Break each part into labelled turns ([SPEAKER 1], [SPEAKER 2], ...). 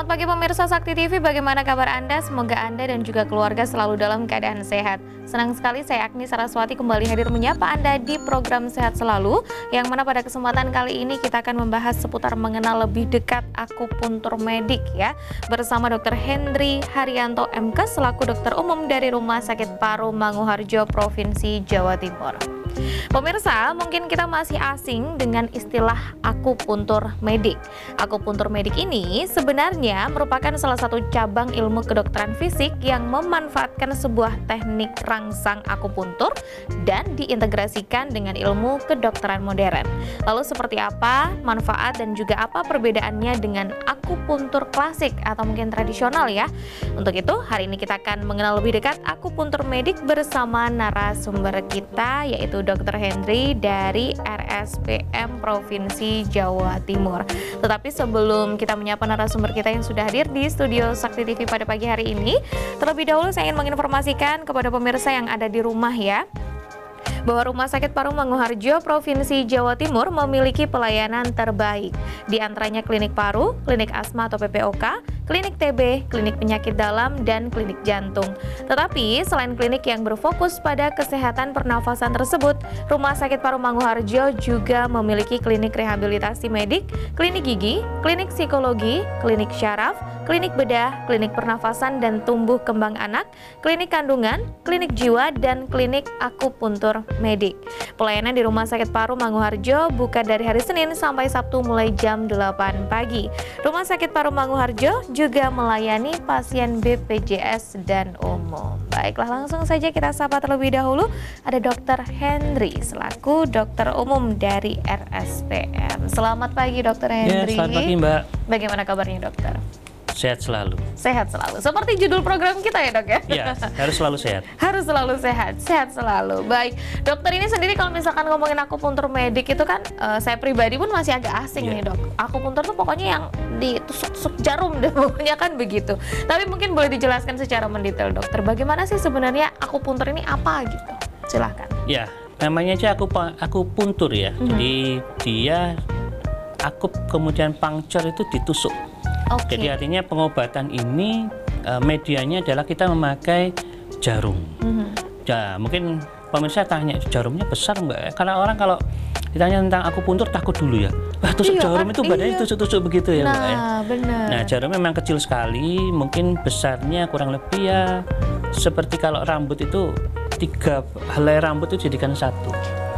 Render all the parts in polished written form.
[SPEAKER 1] Selamat pagi pemirsa Sakti TV, bagaimana kabar Anda? Semoga Anda dan juga keluarga selalu dalam keadaan sehat. Senang sekali saya Agni Saraswati kembali hadir menyapa Anda di program Sehat Selalu, yang mana pada kesempatan kali ini kita akan membahas seputar mengenal lebih dekat akupuntur medik ya, bersama Dr. Hendry Haryanto MK selaku dokter umum dari Rumah Sakit Paru Manguharjo, Provinsi Jawa Timur. Pemirsa, mungkin kita masih asing dengan istilah akupuntur medik. Akupuntur medik ini sebenarnya merupakan salah satu cabang ilmu kedokteran fisik yang memanfaatkan sebuah teknik rangsang akupuntur dan diintegrasikan dengan ilmu kedokteran modern. Lalu seperti apa manfaat dan juga apa perbedaannya dengan akupuntur klasik atau mungkin tradisional ya? Untuk itu, hari ini kita akan mengenal lebih dekat akupuntur medik bersama narasumber kita, yaitu Dr. Hendry dari RSPM Provinsi Jawa Timur. Tetapi sebelum kita menyapa narasumber kita yang sudah hadir di studio Sakti TV pada pagi hari ini, terlebih dahulu saya ingin menginformasikan kepada pemirsa yang ada di rumah ya, bahwa Rumah Sakit Paru Manguharjo, Provinsi Jawa Timur memiliki pelayanan terbaik. Di antaranya klinik paru, klinik asma atau PPOK, klinik TB, klinik penyakit dalam, dan klinik jantung. Tetapi selain klinik yang berfokus pada kesehatan pernafasan tersebut, Rumah Sakit Paru Manguharjo juga memiliki klinik rehabilitasi medik, klinik gigi, klinik psikologi, klinik syaraf, klinik bedah, klinik pernafasan dan tumbuh kembang anak, klinik kandungan, klinik jiwa, dan klinik akupuntur medik. Pelayanan di Rumah Sakit Paru Manguharjo buka dari hari Senin sampai Sabtu mulai jam 8 pagi. Rumah Sakit Paru Manguharjo juga melayani pasien BPJS dan umum. Baiklah, langsung saja kita sapa terlebih dahulu. Ada Dr. Hendry selaku dokter umum dari RSPM. Selamat pagi Dr. Hendry.
[SPEAKER 2] Ya, selamat pagi Mbak.
[SPEAKER 1] Bagaimana kabarnya dokter?
[SPEAKER 2] Sehat selalu.
[SPEAKER 1] Sehat selalu. Seperti judul program kita ya dok ya?
[SPEAKER 2] Iya, harus selalu sehat.
[SPEAKER 1] Harus selalu sehat, sehat selalu. Baik, dokter ini sendiri kalau misalkan ngomongin akupuntur medik itu kan saya pribadi pun masih agak asing nih dok. Akupuntur tuh pokoknya yang ditusuk-tusuk jarum deh, pokoknya kan begitu. Tapi mungkin boleh dijelaskan secara mendetail dokter, bagaimana sih sebenarnya akupuntur ini apa gitu? Silahkan.
[SPEAKER 2] Ya, namanya aja akupuntur ya. Jadi dia akup kemudian puncture itu ditusuk.
[SPEAKER 1] Okay.
[SPEAKER 2] Jadi artinya pengobatan ini medianya adalah kita memakai jarum. Ya, mungkin pemirsa tanya jarumnya besar Mbak? Karena orang kalau ditanya tentang akupuntur takut dulu ya. Wah, tusuk jarum itu badannya tusuk-tusuk begitu ya Mbak ya.
[SPEAKER 1] Benar.
[SPEAKER 2] Nah, jarum memang kecil sekali, mungkin besarnya kurang lebih ya seperti kalau rambut itu 3 helai rambut itu jadikan satu.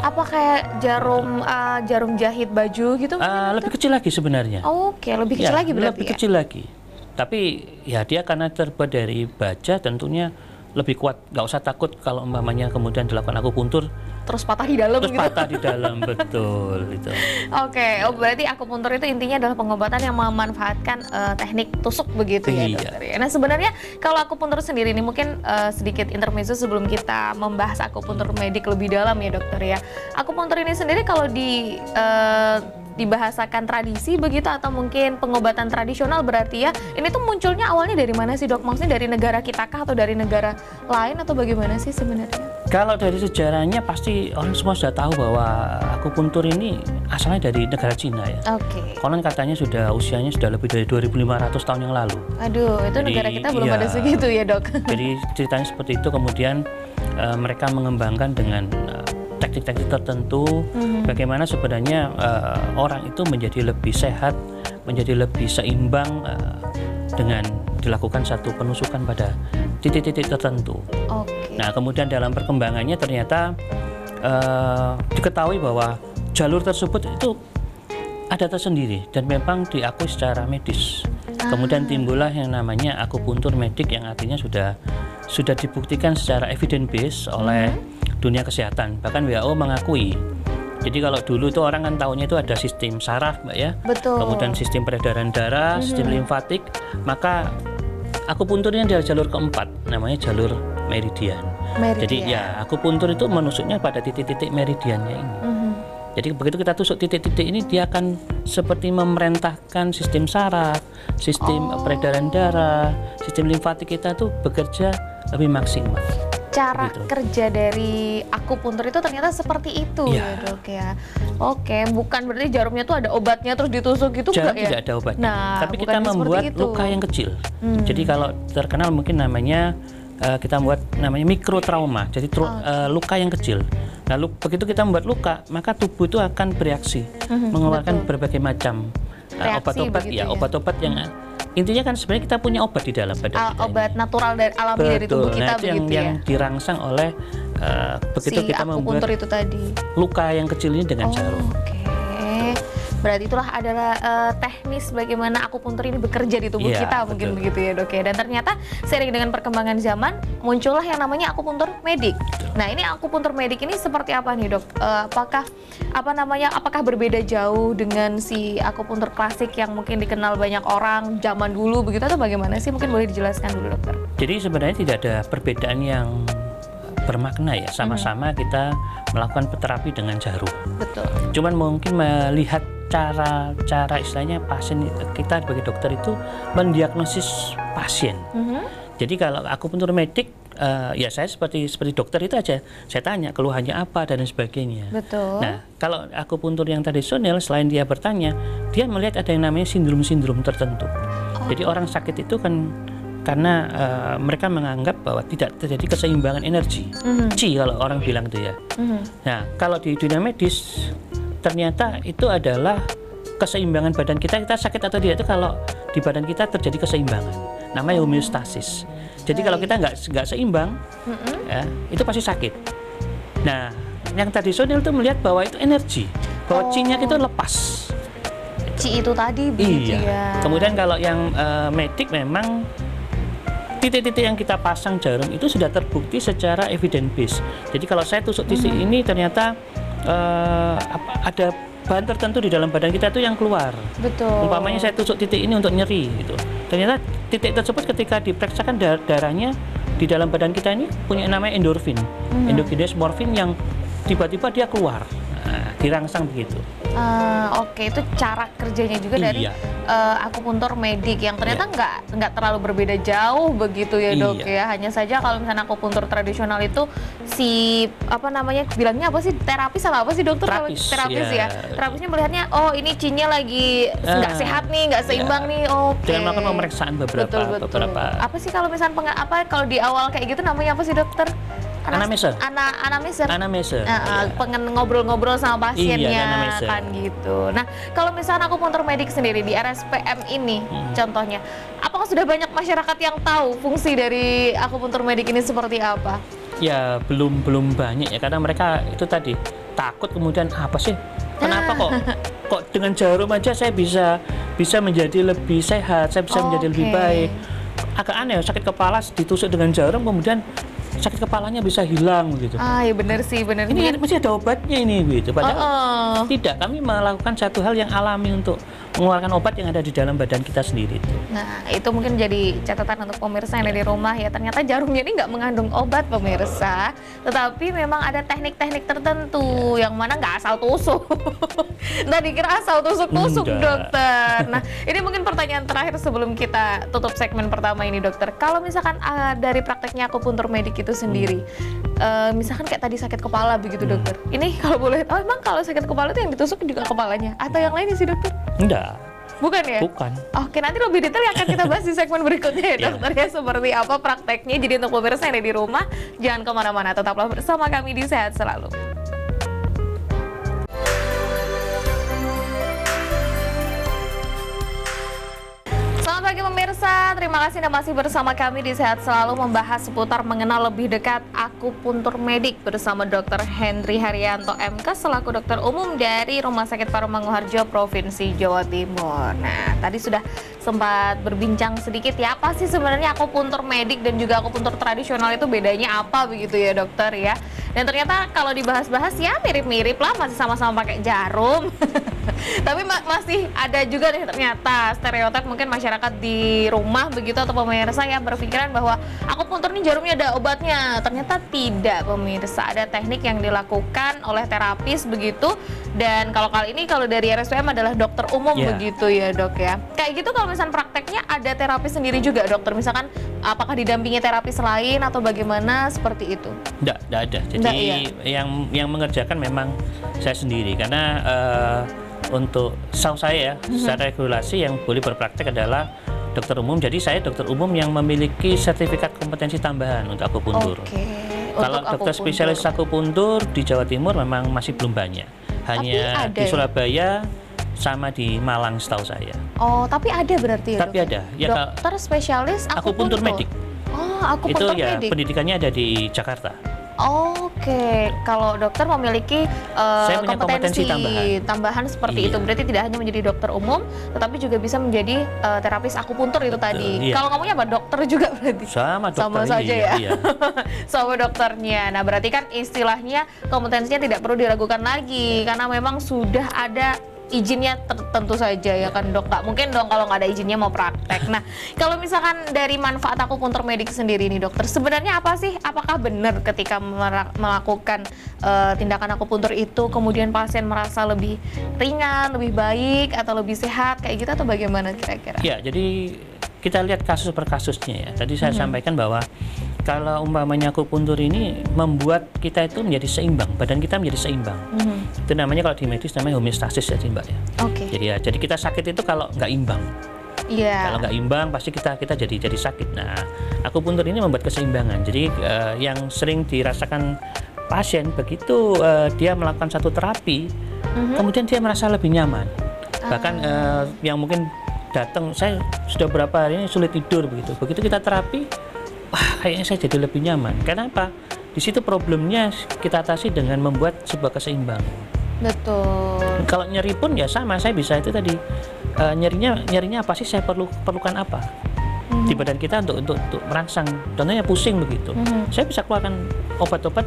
[SPEAKER 1] Apa kayak jarum jahit baju gitu?
[SPEAKER 2] Lebih kecil lagi sebenarnya.
[SPEAKER 1] Oke, lebih kecil lagi berarti
[SPEAKER 2] lebih kecil lagi. Tapi ya dia karena terbuat dari baja tentunya lebih kuat. Nggak usah takut kalau umpamanya kemudian dilakukan akupuntur
[SPEAKER 1] terus patah di dalam
[SPEAKER 2] terus
[SPEAKER 1] gitu.
[SPEAKER 2] patah di dalam, betul itu.
[SPEAKER 1] Oke, berarti akupuntur itu intinya adalah pengobatan yang memanfaatkan teknik tusuk begitu ya dokter ya. Nah sebenarnya kalau akupuntur sendiri ini mungkin sedikit intermezzo sebelum kita membahas akupuntur medik lebih dalam ya dokter ya. Akupuntur ini sendiri kalau dibahasakan tradisi begitu atau mungkin pengobatan tradisional berarti ya, ini tuh munculnya awalnya dari mana sih dok? Maksudnya dari negara kita kah atau dari negara lain atau bagaimana sih sebenarnya?
[SPEAKER 2] Kalau dari sejarahnya pasti orang semua sudah tahu bahwa akupuntur ini asalnya dari negara Cina ya.
[SPEAKER 1] Oke.
[SPEAKER 2] Konon katanya usianya sudah lebih dari 2.500 tahun yang lalu.
[SPEAKER 1] Aduh, itu jadi, negara kita belum ada segitu ya dok.
[SPEAKER 2] Jadi ceritanya seperti itu, kemudian mereka mengembangkan dengan teknik-teknik tertentu, bagaimana sebenarnya orang itu menjadi lebih sehat, menjadi lebih seimbang dengan dilakukan satu penusukan pada titik-titik tertentu. Nah, kemudian dalam perkembangannya ternyata diketahui bahwa jalur tersebut itu ada tersendiri dan memang diakui secara medis. Kemudian timbullah yang namanya akupuntur medik yang artinya sudah dibuktikan secara evidence based oleh dunia kesehatan. Bahkan WHO mengakui. Jadi kalau dulu itu orang kan tahunya itu ada sistem saraf Mbak ya.
[SPEAKER 1] Betul.
[SPEAKER 2] Kemudian sistem peredaran darah, sistem limfatik. Maka akupuntur ini adalah jalur keempat, namanya jalur meridian. Jadi ya akupuntur itu menusuknya pada titik-titik meridiannya ini. Jadi begitu kita tusuk titik-titik ini, dia akan seperti memerintahkan sistem saraf, sistem peredaran darah, sistem limfatik kita tuh bekerja lebih maksimal.
[SPEAKER 1] Cara kerja dari akupuntur itu ternyata seperti itu ya dok ya. Oke, bukan berarti jarumnya tuh ada obatnya terus ditusuk gitu
[SPEAKER 2] Jarum
[SPEAKER 1] enggak ya?
[SPEAKER 2] tidak ada obatnya,
[SPEAKER 1] Nah,
[SPEAKER 2] tapi
[SPEAKER 1] bukan
[SPEAKER 2] kita
[SPEAKER 1] seperti
[SPEAKER 2] membuat
[SPEAKER 1] itu.
[SPEAKER 2] luka yang kecil. Jadi kalau terkenal mungkin namanya kita membuat namanya mikrotrauma, jadi luka yang kecil. Lalu begitu kita membuat luka, maka tubuh itu akan bereaksi, mengeluarkan berbagai macam obat-obat
[SPEAKER 1] begitu ya?
[SPEAKER 2] obat-obat yang intinya kan sebenarnya kita punya obat di dalam badan kita
[SPEAKER 1] Obat
[SPEAKER 2] ini.
[SPEAKER 1] natural dari alami dari tubuh
[SPEAKER 2] Betul.
[SPEAKER 1] kita
[SPEAKER 2] Nah, itu
[SPEAKER 1] begitu
[SPEAKER 2] yang
[SPEAKER 1] ya.
[SPEAKER 2] dirangsang oleh begitu
[SPEAKER 1] Si
[SPEAKER 2] kita
[SPEAKER 1] akupuntur
[SPEAKER 2] membuat
[SPEAKER 1] itu tadi.
[SPEAKER 2] luka yang kecil ini dengan jarum.
[SPEAKER 1] Oke. Berarti itulah adalah teknis bagaimana akupuntur ini bekerja di tubuh
[SPEAKER 2] Iya,
[SPEAKER 1] kita mungkin
[SPEAKER 2] betul.
[SPEAKER 1] begitu ya dok ya. Dan ternyata seiring dengan perkembangan zaman muncullah yang namanya akupuntur medik. Nah ini akupuntur medik ini seperti apa nih dok? Apakah berbeda jauh dengan si akupuntur klasik yang mungkin dikenal banyak orang zaman dulu begitu atau bagaimana sih? Mungkin boleh dijelaskan dulu dokter.
[SPEAKER 2] Jadi sebenarnya tidak ada perbedaan yang bermakna ya, sama-sama kita melakukan terapi dengan jarum.
[SPEAKER 1] Betul.
[SPEAKER 2] Cuman mungkin melihat cara istilahnya pasien kita sebagai dokter itu mendiagnosis pasien. Jadi kalau akupuntur medik ya saya seperti dokter itu aja, saya tanya keluhannya apa dan sebagainya.
[SPEAKER 1] Betul.
[SPEAKER 2] Nah kalau akupuntur yang tradisional selain dia bertanya, dia melihat ada yang namanya sindrom-sindrom tertentu. Jadi orang sakit itu kan karena mereka menganggap bahwa tidak terjadi keseimbangan energi, Qi kalau orang bilang itu ya. Nah kalau di dunia medis ternyata itu adalah keseimbangan badan kita sakit atau tidak itu kalau di badan kita terjadi keseimbangan, namanya homeostasis. Jadi kalau kita nggak seimbang, ya, itu pasti sakit. Nah yang tradisional itu melihat bahwa itu energi, bahwa Qi-nya itu lepas.
[SPEAKER 1] Qi itu tadi begitu
[SPEAKER 2] Iya.
[SPEAKER 1] ya.
[SPEAKER 2] Kemudian kalau yang medik memang titik-titik yang kita pasang jarum itu sudah terbukti secara evidence base. Jadi kalau saya tusuk titik ini ternyata ada bahan tertentu di dalam badan kita itu yang keluar.
[SPEAKER 1] Betul.
[SPEAKER 2] Umpamanya saya tusuk titik ini untuk nyeri gitu. Ternyata titik tersebut ketika diperiksakan darahnya di dalam badan kita ini punya namanya endorfin, endogenous morfin yang tiba-tiba dia keluar. Nah, dirangsang begitu.
[SPEAKER 1] Oke, itu cara kerjanya juga dari akupuntur medik yang ternyata nggak terlalu berbeda jauh begitu ya dok ya. Hanya saja kalau misalnya akupuntur tradisional itu bilangnya apa sih, terapis sama apa sih dokter? Terapis ya. Terapisnya melihatnya ini Qi-nya lagi nggak sehat nih, nggak seimbang nih. Oke.
[SPEAKER 2] Dengan melakukan pemeriksaan beberapa.
[SPEAKER 1] Apa sih kalau misalnya kalau di awal kayak gitu namanya apa sih dokter?
[SPEAKER 2] Anamneser.
[SPEAKER 1] Anamneser. Pengen ngobrol-ngobrol sama pasiennya kan gitu. Nah, kalau misalnya akupuntur medik sendiri di RSPM ini contohnya, apakah sudah banyak masyarakat yang tahu fungsi dari akupuntur medik ini seperti apa?
[SPEAKER 2] Ya, belum banyak ya karena mereka itu tadi takut kemudian apa sih? Kenapa kok dengan jarum aja saya bisa menjadi lebih sehat, saya bisa menjadi lebih baik. Agak aneh sakit kepala ditusuk dengan jarum kemudian sakit kepalanya bisa hilang gitu.
[SPEAKER 1] Ya benar sih, benar.
[SPEAKER 2] Ini masih ada obatnya ini gitu. Padahal tidak, kami melakukan satu hal yang alami untuk mengeluarkan obat yang ada di dalam badan kita sendiri itu.
[SPEAKER 1] Nah, itu mungkin jadi catatan untuk pemirsa yang ada di rumah ya. Ternyata jarumnya ini nggak mengandung obat pemirsa, tetapi memang ada teknik-teknik tertentu yang mana nggak asal tusuk. Nggak dikira asal tusuk-tusuk dokter. Nah, ini mungkin pertanyaan terakhir sebelum kita tutup segmen pertama ini dokter. Kalau misalkan dari prakteknya akupuntur medik itu sendiri, misalkan kayak tadi sakit kepala begitu dokter. Ini kalau boleh tahu emang kalau sakit kepala itu yang ditusuk juga kepalanya atau yang lain sih dokter?
[SPEAKER 2] Enggak.
[SPEAKER 1] Bukan ya?
[SPEAKER 2] Bukan.
[SPEAKER 1] Oke, nanti lebih detail akan kita bahas di segmen berikutnya ya dokter ya, seperti apa prakteknya. Jadi untuk pemirsa yang ada di rumah, jangan kemana-mana, tetaplah bersama kami di Sehat Selalu. Selamat pagi pemirsa, terima kasih Anda masih bersama kami di Sehat Selalu membahas seputar mengenal lebih dekat akupuntur medik bersama Dr. Henry Haryanto MK selaku dokter umum dari Rumah Sakit Paru Manguharjo Provinsi Jawa Timur. Nah, tadi sudah sempat berbincang sedikit ya, apa sih sebenarnya akupuntur medik dan juga akupuntur tradisional itu bedanya apa begitu ya dokter ya. Dan ternyata kalau dibahas-bahas ya mirip-mirip lah, masih sama-sama pakai jarum. Tapi masih ada juga nih ternyata stereotip mungkin masyarakat di rumah begitu atau pemirsa yang berpikiran bahwa akupuntur ini jarumnya ada obatnya. Ternyata tidak pemirsa, ada teknik yang dilakukan oleh terapis begitu Dan kalau kali ini kalau dari RSUM adalah dokter umum begitu ya dok ya. Kayak gitu kalau misalnya prakteknya ada terapi sendiri juga dokter, misalkan apakah didampingi terapis lain atau bagaimana seperti itu?
[SPEAKER 2] Enggak ada. Jadi yang mengerjakan memang saya sendiri karena untuk setahu saya ya, secara regulasi yang boleh berpraktek adalah dokter umum. Jadi saya dokter umum yang memiliki sertifikat kompetensi tambahan untuk akupuntur. Kalau dokter spesialis akupuntur di Jawa Timur memang masih belum banyak. Hanya di Surabaya sama di Malang setahu saya.
[SPEAKER 1] Oh, tapi ada berarti ya?
[SPEAKER 2] Tapi ada. Ya,
[SPEAKER 1] dokter spesialis akupuntur
[SPEAKER 2] medik.
[SPEAKER 1] Oh, akupuntur medik.
[SPEAKER 2] Itu ya pendidikannya ada di Jakarta.
[SPEAKER 1] Kalau dokter memiliki kompetensi tambahan seperti itu, berarti tidak hanya menjadi dokter umum, tetapi juga bisa menjadi terapis akupuntur itu tadi. Kalau ngomongnya apa dokter juga berarti?
[SPEAKER 2] Sama
[SPEAKER 1] saja ya. Iya. Sama dokternya. Nah berarti kan istilahnya kompetensinya tidak perlu diragukan lagi karena memang sudah ada izinnya tentu saja ya kan dok. Nggak mungkin dong kalau nggak ada izinnya mau praktek. Nah kalau misalkan dari manfaat akupuntur medik sendiri nih dokter, sebenarnya apa sih? Apakah benar ketika melakukan tindakan akupuntur itu kemudian pasien merasa lebih ringan, lebih baik atau lebih sehat kayak gitu atau bagaimana kira-kira?
[SPEAKER 2] Ya jadi kita lihat kasus per kasusnya ya. Tadi saya sampaikan bahwa kalau umpamanya akupuntur ini membuat kita itu menjadi seimbang, badan kita menjadi seimbang. Itu namanya kalau di medis namanya homeostasis ya Mbak ya. Jadi kita sakit itu kalau nggak imbang. Kalau nggak imbang pasti kita jadi sakit. Nah akupuntur ini membuat keseimbangan. Jadi yang sering dirasakan pasien begitu dia melakukan satu terapi, kemudian dia merasa lebih nyaman. Bahkan yang mungkin datang, saya sudah berapa hari ini sulit tidur begitu kita terapi, wah kayaknya saya jadi lebih nyaman. Kenapa? Di situ problemnya kita atasi dengan membuat sebuah keseimbangan.
[SPEAKER 1] Betul.
[SPEAKER 2] Kalau nyeri pun ya sama, saya bisa itu tadi nyerinya apa sih, saya perlukan apa di badan kita untuk merangsang. Contohnya pusing begitu, saya bisa keluarkan obat-obat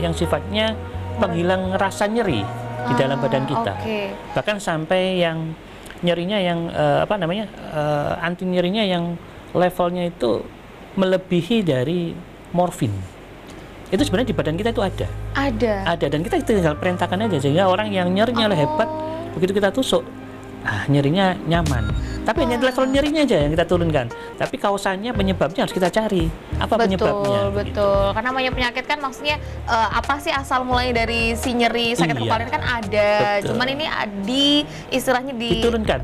[SPEAKER 2] yang sifatnya penghilang rasa nyeri di dalam badan kita. Bahkan sampai yang nyerinya yang anti nyerinya yang levelnya itu melebihi dari morfin. Itu sebenarnya di badan kita itu ada dan kita tinggal perintahkan aja sehingga orang yang nyerinya hebat begitu kita tusuk nyerinya nyaman. Tapi hanya level nyerinya aja yang kita turunkan. Tapi kausannya, penyebabnya harus kita cari. Apa penyebabnya?
[SPEAKER 1] Betul. Karena namanya penyakit kan maksudnya apa sih asal mulai dari si nyeri sakit kepala kan ada. Cuman ini istilahnya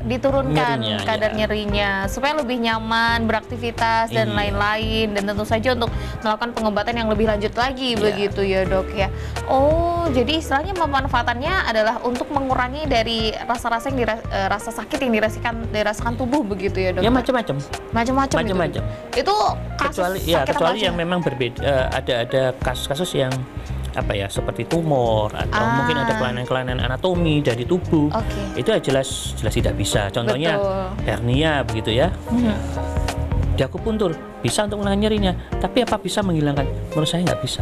[SPEAKER 1] diturunkan kadar nyerinya supaya lebih nyaman beraktivitas dan lain-lain, dan tentu saja untuk melakukan pengobatan yang lebih lanjut lagi begitu ya dok ya. Oh jadi istilahnya pemanfaatannya adalah untuk mengurangi dari rasa-rasa rasa sakit yang dirasakan tubuh begitu ya dok?
[SPEAKER 2] Ya macam-macam.
[SPEAKER 1] Itu
[SPEAKER 2] kecuali yang memang berbeda. Ada kasus-kasus yang seperti tumor atau mungkin ada kelainan-kelainan anatomi dari tubuh. Itu jelas tidak bisa. Contohnya hernia begitu ya. Di akupuntur bisa untuk menghilangkan nyerinya, tapi apa bisa menghilangkan? Menurut saya nggak bisa.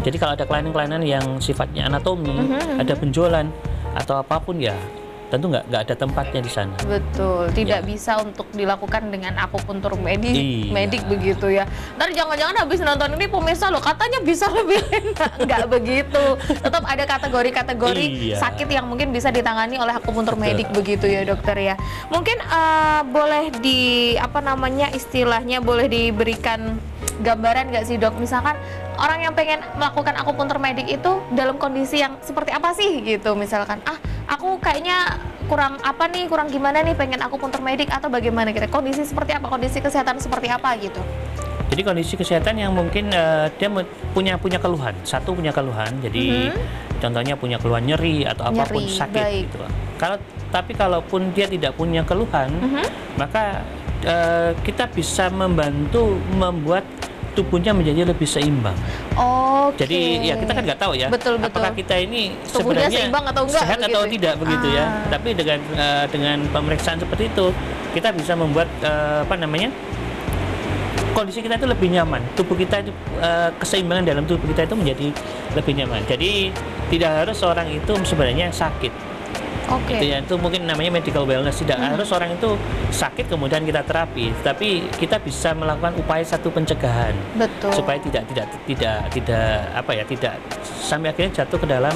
[SPEAKER 2] Jadi kalau ada kelainan-kelainan yang sifatnya anatomi, ada benjolan atau apapun ya tentu nggak ada tempatnya di sana.
[SPEAKER 1] Betul, tidak bisa untuk dilakukan dengan akupuntur medik begitu ya. Ntar jangan-jangan habis nonton ini pemirsa loh katanya bisa lebih enak, nggak begitu. Tetap ada kategori sakit yang mungkin bisa ditangani oleh akupuntur medik begitu ya dokter ya. Mungkin boleh istilahnya boleh diberikan gambaran nggak sih dok? Misalkan orang yang pengen melakukan akupuntur medik itu dalam kondisi yang seperti apa sih gitu? Misalkan aku kayaknya kurang gimana nih pengen akupuntur medik atau bagaimana gitu? Kondisi seperti apa? Kondisi kesehatan seperti apa gitu?
[SPEAKER 2] Jadi kondisi kesehatan yang mungkin dia punya keluhan. Satu punya keluhan. Jadi contohnya punya keluhan nyeri atau apapun sakit gitu. Tapi kalaupun dia tidak punya keluhan, maka kita bisa membantu membuat tubuhnya menjadi lebih seimbang. Jadi ya kita kan nggak tahu ya, apakah kita ini
[SPEAKER 1] tubuhnya
[SPEAKER 2] sebenarnya
[SPEAKER 1] seimbang atau enggak,
[SPEAKER 2] sehat atau tidak begitu ya. Tapi dengan pemeriksaan seperti itu kita bisa membuat kondisi kita itu lebih nyaman. Tubuh kita itu keseimbangan dalam tubuh kita itu menjadi lebih nyaman. Jadi tidak harus orang itu sebenarnya sakit. Itu mungkin namanya medical wellness. Tidak harus orang itu sakit kemudian kita terapi, tapi kita bisa melakukan upaya satu pencegahan. supaya tidak sampai akhirnya jatuh ke dalam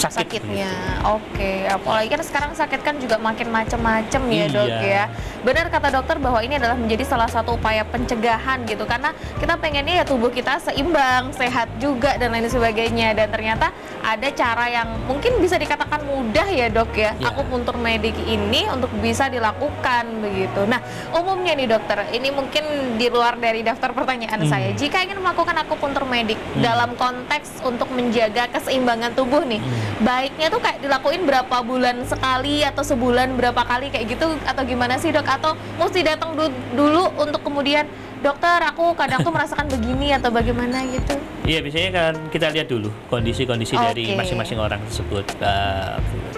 [SPEAKER 1] sakitnya. Oke, apalagi kan sekarang sakit kan juga makin macam-macam ya dok ya. Benar kata dokter bahwa ini adalah menjadi salah satu upaya pencegahan gitu, karena kita pengennya ya tubuh kita seimbang, sehat juga dan lain sebagainya. Dan ternyata ada cara yang mungkin bisa dikatakan mudah ya dok ya. Akupuntur medik ini untuk bisa dilakukan begitu. Nah umumnya nih dokter, ini mungkin di luar dari daftar pertanyaan saya, jika ingin melakukan akupuntur medik dalam konteks untuk menjaga keseimbangan tubuh nih, baiknya tuh kayak dilakuin berapa bulan sekali atau sebulan berapa kali kayak gitu atau gimana sih dok? Atau mesti datang dulu untuk kemudian dokter aku kadang tuh merasakan begini atau bagaimana gitu?
[SPEAKER 2] Iya, biasanya kan kita lihat dulu kondisi-kondisi dari masing-masing orang tersebut.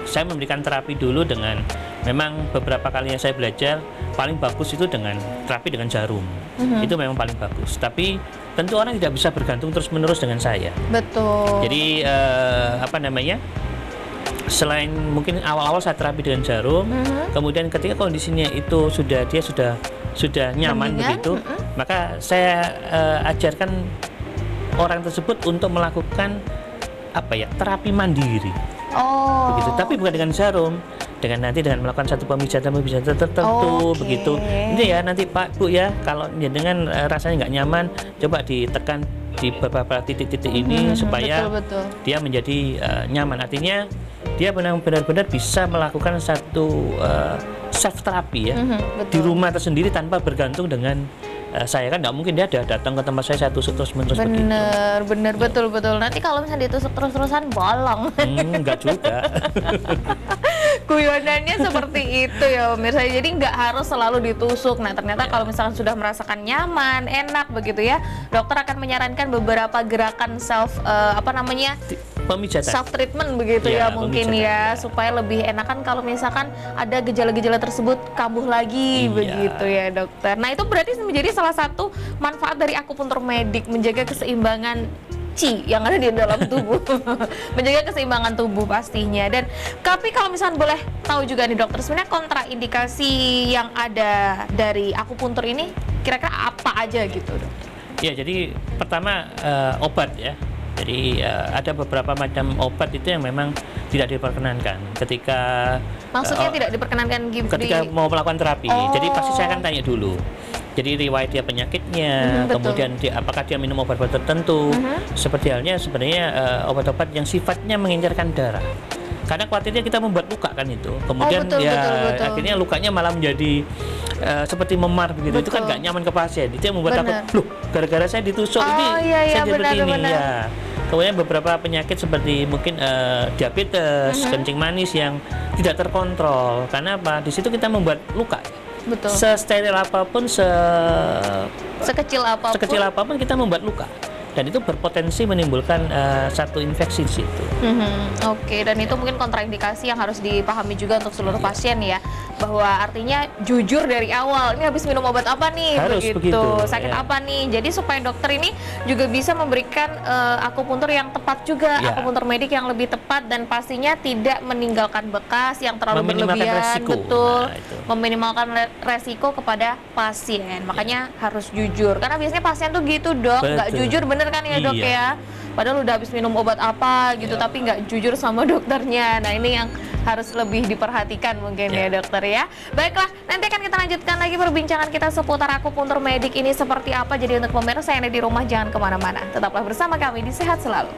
[SPEAKER 2] Saya memberikan terapi dulu dengan, memang beberapa kali yang saya belajar paling bagus itu dengan terapi dengan jarum. Itu memang paling bagus. Tapi tentu orang tidak bisa bergantung terus-menerus dengan saya.
[SPEAKER 1] Betul.
[SPEAKER 2] Jadi selain mungkin awal-awal saya terapi dengan jarum, kemudian ketika kondisinya itu dia sudah nyaman begitu, maka saya ajarkan orang tersebut untuk melakukan terapi mandiri. Begitu. Tapi bukan dengan jarum, dengan melakukan satu pemijatan tertentu begitu. Ini ya nanti Pak Bu ya, kalau dengan rasanya nggak nyaman, coba ditekan di beberapa titik-titik ini supaya dia menjadi nyaman. Artinya dia benar-benar bisa melakukan satu self terapi ya di rumah tersendiri tanpa bergantung dengan saya. Kan nggak mungkin dia datang ke tempat saya tusuk terus-menerus begitu.
[SPEAKER 1] Bener betul. Nanti kalau misalnya ditusuk terus-terusan bolong.
[SPEAKER 2] Enggak juga.
[SPEAKER 1] Guyonannya seperti itu ya pemirsa. Jadi nggak harus selalu ditusuk. Nah ternyata kalau misalkan sudah merasakan nyaman, enak begitu ya, dokter akan menyarankan beberapa gerakan
[SPEAKER 2] pemijatan,
[SPEAKER 1] self treatment begitu ya mungkin ya, supaya lebih enakan kalau misalkan ada gejala-gejala tersebut kambuh lagi begitu ya dokter. Nah itu berarti menjadi salah satu manfaat dari akupuntur medik, menjaga keseimbangan Qi yang ada di dalam tubuh. Menjaga keseimbangan tubuh pastinya. Dan tapi kalau misalnya boleh tahu juga nih dokter, sebenarnya kontraindikasi yang ada dari akupuntur ini kira-kira apa aja gitu dok?
[SPEAKER 2] Ya jadi pertama obat ya. Jadi ada beberapa macam obat itu yang memang tidak diperkenankan ketika
[SPEAKER 1] tidak diperkenankan
[SPEAKER 2] ketika mau melakukan terapi. Jadi pasti saya akan tanya dulu. Jadi riwayat dia penyakitnya, kemudian apakah dia minum obat-obat tertentu. Seperti halnya sebenarnya obat-obat yang sifatnya mengencerkan darah. Karena khawatirnya kita membuat luka kan itu. Kemudian betul. Akhirnya lukanya malah menjadi seperti memar begitu. Itu kan nggak nyaman ke pasien. Itu yang membuat takut. Loh, gara-gara saya ditusuk saya seperti ini ya. Kemudian beberapa penyakit seperti mungkin diabetes, kencing manis yang tidak terkontrol. Karena apa? Di situ kita membuat luka.
[SPEAKER 1] Betul.
[SPEAKER 2] Sesteril apapun,
[SPEAKER 1] sekecil
[SPEAKER 2] apapun kita membuat luka. Dan itu berpotensi menimbulkan satu infeksi di situ.
[SPEAKER 1] Dan itu mungkin kontraindikasi yang harus dipahami juga untuk seluruh pasien ya, bahwa artinya jujur dari awal, ini habis minum obat apa nih,
[SPEAKER 2] harus begitu,
[SPEAKER 1] sakit apa nih, jadi supaya dokter ini juga bisa memberikan akupuntur yang tepat juga, akupuntur medik yang lebih tepat dan pastinya tidak meninggalkan bekas yang terlalu berlebihan, meminimalkan resiko kepada pasien. Makanya harus jujur, karena biasanya pasien tuh gitu dok, nggak jujur bener kan ya dok ya, padahal udah habis minum obat apa gitu tapi nggak jujur sama dokternya. Nah ini yang harus lebih diperhatikan mungkin ya dokter ya. Baiklah, nanti akan kita lanjutkan lagi perbincangan kita seputar akupuntur medik ini seperti apa. Jadi untuk pemirsa yang ada di rumah jangan kemana-mana, tetaplah bersama kami di Sehat Selalu.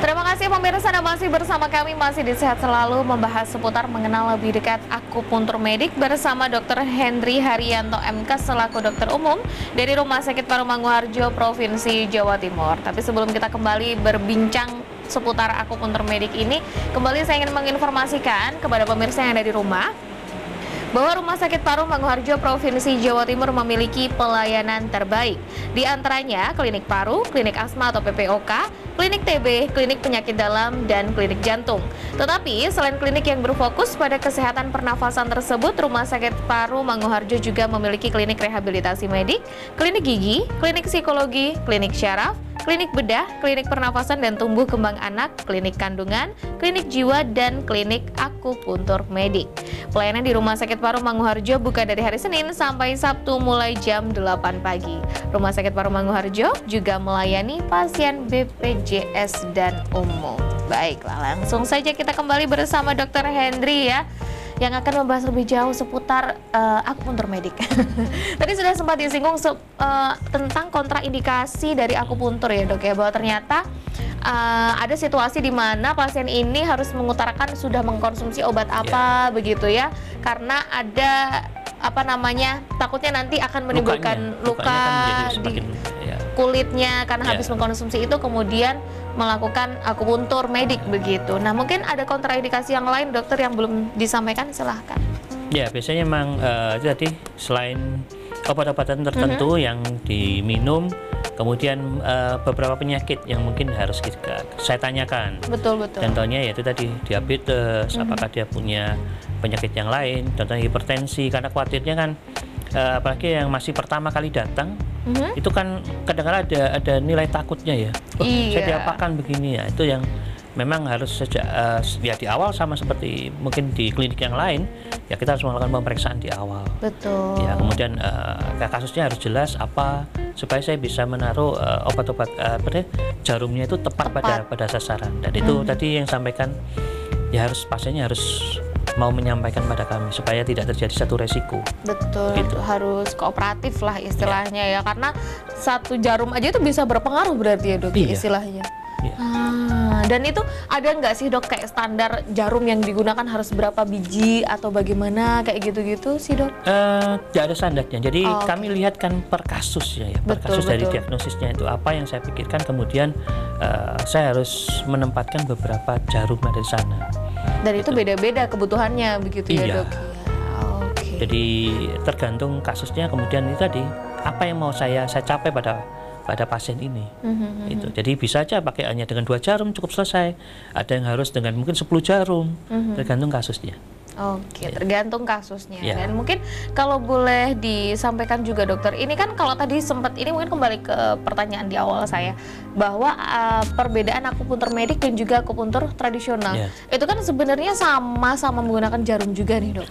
[SPEAKER 1] Terima kasih pemirsa, Anda masih bersama kami, masih di Sehat Selalu, membahas seputar mengenal lebih dekat akupuntur medik bersama Dr. Hendry Haryanto MK selaku dokter umum dari Rumah Sakit Paru Manguharjo, Provinsi Jawa Timur. Tapi sebelum kita kembali berbincang seputar akupuntur medik ini, kembali saya ingin menginformasikan kepada pemirsa yang ada di rumah bahwa Rumah Sakit Paru Manguharjo Provinsi Jawa Timur memiliki pelayanan terbaik. Di antaranya klinik paru, klinik asma atau PPOK, klinik TB, klinik penyakit dalam, dan klinik jantung. Tetapi selain klinik yang berfokus pada kesehatan pernafasan tersebut, Rumah Sakit Paru Manguharjo juga memiliki klinik rehabilitasi medik, klinik gigi, klinik psikologi, klinik syaraf, klinik bedah, klinik pernafasan dan tumbuh kembang anak, klinik kandungan, klinik jiwa, dan klinik akupuntur medik. Pelayanan di Rumah Sakit Paru Manguharjo buka dari hari Senin sampai Sabtu mulai jam 8 pagi. Rumah Sakit Paru Manguharjo juga melayani pasien BPJS dan umum. Baiklah, langsung saja kita kembali bersama Dr. Hendry ya, yang akan membahas lebih jauh seputar akupuntur medik. Tadi sudah sempat disinggung tentang kontraindikasi dari akupuntur ya dok ya, bahwa ternyata ada situasi di mana pasien ini harus mengutarakan sudah mengkonsumsi obat apa begitu ya, karena ada takutnya nanti akan menimbulkan luka
[SPEAKER 2] kan
[SPEAKER 1] di kulitnya karena habis mengkonsumsi itu, kemudian melakukan akupuntur medik begitu. Nah, mungkin ada kontraindikasi yang lain dokter yang belum disampaikan, silahkan.
[SPEAKER 2] Ya, biasanya memang itu tadi, selain obat-obatan tertentu yang diminum, kemudian beberapa penyakit yang mungkin harus saya tanyakan.
[SPEAKER 1] Betul.
[SPEAKER 2] Contohnya yaitu tadi diabetes, apakah dia punya penyakit yang lain, contohnya hipertensi, karena khawatirnya kan apalagi yang masih pertama kali datang, itu kan kadang-kadang ada nilai takutnya ya. Saya diapakan begini ya, itu yang memang harus sejak ya di awal, sama seperti mungkin di klinik yang lain, ya kita harus melakukan pemeriksaan di awal.
[SPEAKER 1] Betul.
[SPEAKER 2] Ya, kemudian kasusnya harus jelas apa, supaya saya bisa menaruh obat-obat jarumnya itu tepat. pada sasaran. Dan itu tadi yang sampaikan, ya pasiennya harus mau menyampaikan pada kami supaya tidak terjadi satu resiko.
[SPEAKER 1] Betul, gitu. Harus kooperatif lah istilahnya ya, karena satu jarum aja itu bisa berpengaruh berarti ya dok, istilahnya. Dan itu ada nggak sih dok kayak standar jarum yang digunakan harus berapa biji atau bagaimana kayak gitu-gitu sih dok?
[SPEAKER 2] Tidak ada standarnya, jadi kami lihat kan per kasus ya, per kasus dari diagnosisnya itu apa yang saya pikirkan, kemudian saya harus menempatkan beberapa jarum ada di sana. Dan
[SPEAKER 1] itu beda-beda kebutuhannya begitu ya dok?
[SPEAKER 2] Jadi tergantung kasusnya, kemudian itu tadi apa yang mau saya capai pada pasien ini. Itu. Jadi bisa aja pakai hanya dengan 2 jarum cukup selesai. Ada yang harus dengan mungkin 10 jarum, tergantung kasusnya.
[SPEAKER 1] Oke, tergantung kasusnya. Dan mungkin kalau boleh disampaikan juga dokter, ini kan kalau tadi sempat, ini mungkin kembali ke pertanyaan di awal saya, bahwa perbedaan akupuntur medik dan juga akupuntur tradisional itu kan sebenarnya sama-sama menggunakan jarum juga nih dok.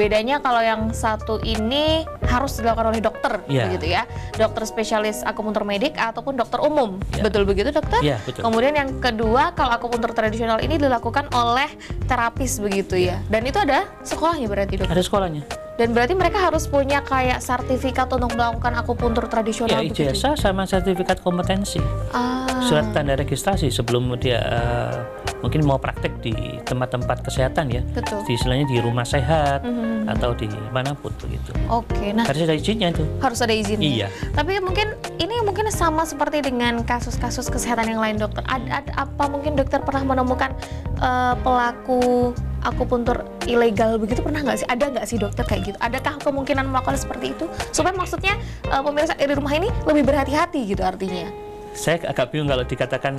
[SPEAKER 1] Bedanya kalau yang satu ini harus dilakukan oleh dokter begitu ya, dokter spesialis akupuntur medik ataupun dokter umum. Betul begitu dokter?
[SPEAKER 2] Betul.
[SPEAKER 1] Kemudian yang kedua, kalau akupuntur tradisional ini dilakukan oleh terapis begitu ya. Dan itu ada sekolahnya berarti dok? Ada
[SPEAKER 2] sekolahnya.
[SPEAKER 1] Dan berarti mereka harus punya kayak sertifikat untuk melakukan akupuntur tradisional begitu?
[SPEAKER 2] Ya, ijazah sama sertifikat kompetensi. Surat tanda registrasi sebelum dia mungkin mau praktek di tempat-tempat kesehatan ya.
[SPEAKER 1] Betul.
[SPEAKER 2] Istilahnya di rumah sehat atau di manapun begitu.
[SPEAKER 1] Oke, nah
[SPEAKER 2] harus ada izinnya itu.
[SPEAKER 1] Harus ada izinnya.
[SPEAKER 2] Iya.
[SPEAKER 1] Tapi mungkin sama seperti dengan kasus-kasus kesehatan yang lain dokter. Ada apa mungkin dokter pernah menemukan pelaku akupuntur ilegal begitu, pernah nggak sih? Ada nggak sih dokter kayak gitu? Adakah kemungkinan melakukan seperti itu? Supaya maksudnya pemirsa di rumah ini lebih berhati-hati gitu artinya.
[SPEAKER 2] Saya agak bingung kalau dikatakan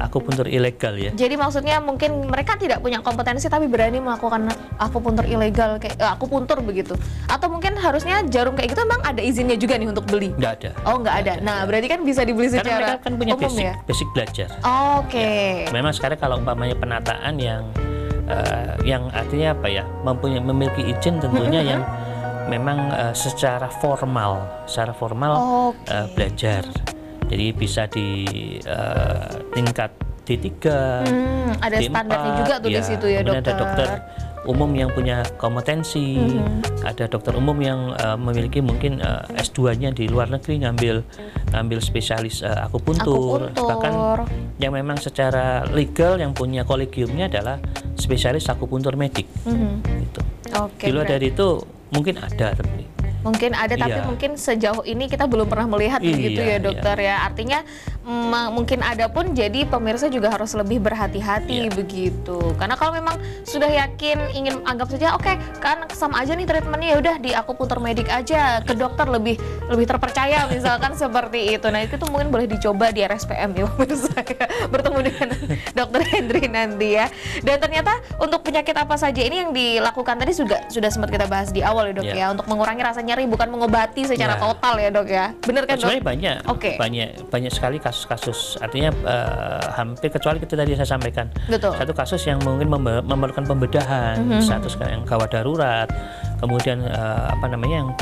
[SPEAKER 2] akupuntur ilegal ya.
[SPEAKER 1] Jadi maksudnya mungkin mereka tidak punya kompetensi tapi berani melakukan akupuntur ilegal kayak akupuntur begitu. Atau mungkin harusnya jarum kayak gitu emang ada izinnya juga nih untuk beli?
[SPEAKER 2] Nggak ada.
[SPEAKER 1] Oh nggak ada. Nah berarti kan bisa dibeli secara umum.
[SPEAKER 2] Karena mereka kan punya basic belajar.
[SPEAKER 1] Oke.
[SPEAKER 2] Ya, memang sekarang kalau umpamanya penataan yang artinya apa ya, memiliki izin tentunya yang memang secara formal belajar. Jadi bisa di tingkat D3,
[SPEAKER 1] ada
[SPEAKER 2] D4,
[SPEAKER 1] standarnya juga tuh di situ ya dokter.
[SPEAKER 2] Ada dokter umum yang punya kompetensi, ada dokter umum yang memiliki mungkin S2-nya di luar negeri ngambil spesialis akupuntur, bahkan yang memang secara legal yang punya kolegiumnya adalah spesialis akupuntur medik. Gitu. Di luar dari itu mungkin ada tapi
[SPEAKER 1] mungkin ada, tapi mungkin sejauh ini kita belum pernah melihat begitu ya dokter ya. Artinya mungkin ada pun, jadi pemirsa juga harus lebih berhati-hati begitu. Karena kalau memang sudah yakin ingin anggap saja oke, kan sama aja nih treatmentnya, ya udah di akupuntur medik aja, ke dokter lebih terpercaya misalkan seperti itu. Nah itu tuh mungkin boleh dicoba di RSPM ya pemirsa ya, bertemu dengan Dokter Hendri nanti ya. Dan ternyata untuk penyakit apa saja ini yang dilakukan tadi sudah sempat kita bahas di awal ya dok ya, untuk mengurangi rasa nyeri, bukan mengobati secara total ya dok ya, bener kan dok?
[SPEAKER 2] Sebenarnya banyak sekali kasus-kasus, artinya hampir kecuali itu tadi saya sampaikan. Betul. Satu kasus yang mungkin memerlukan pembedahan, satu yang gawat darurat, kemudian yang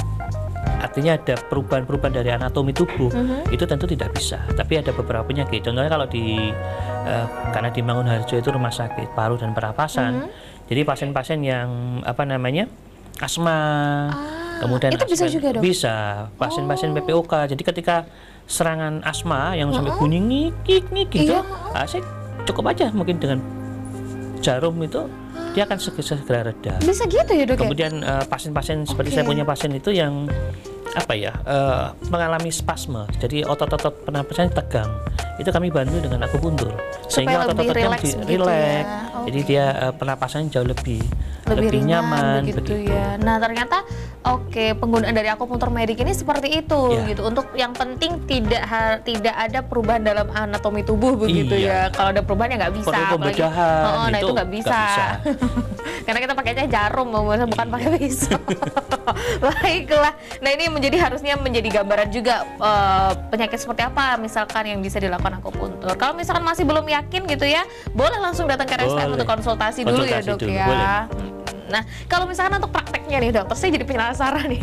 [SPEAKER 2] artinya ada perubahan-perubahan dari anatomi tubuh, itu tentu tidak bisa. Tapi ada beberapa penyakit, contohnya kalau karena di Mangunharjo itu rumah sakit paru dan pernapasan, jadi pasien-pasien yang asma, kemudian
[SPEAKER 1] itu bisa juga dok?
[SPEAKER 2] Bisa, pasien-pasien PPOK. Jadi ketika serangan asma yang sampai bunyi ngikik gitu, saya cukup aja mungkin dengan jarum itu dia akan segera reda.
[SPEAKER 1] Bisa gitu ya dok?
[SPEAKER 2] Kemudian pasien-pasien seperti saya punya pasien itu yang mengalami spasme, jadi otot-otot pernapasan tegang, itu kami bantu dengan akupuntur sehingga otot-ototnya rileks, jadi dia pernapasannya jauh lebih nyaman begitu ya.
[SPEAKER 1] Nah ternyata penggunaan dari akupuntur medik ini seperti itu gitu. Untuk yang penting tidak ada perubahan dalam anatomi tubuh begitu ya. Kalau ada perubahan ya nggak bisa.
[SPEAKER 2] Pembedahan
[SPEAKER 1] itu nggak bisa. Karena kita pakainya jarum, bukan pakai pisau. Baiklah. Nah ini harusnya menjadi gambaran juga penyakit seperti apa misalkan yang bisa dilakukan akupuntur. Kalau misalkan masih belum yakin gitu ya, boleh langsung datang ke RSPM untuk konsultasi dulu ya dok ya. Boleh. Nah, kalau misalkan untuk prakteknya nih dokter, saya jadi penasaran nih.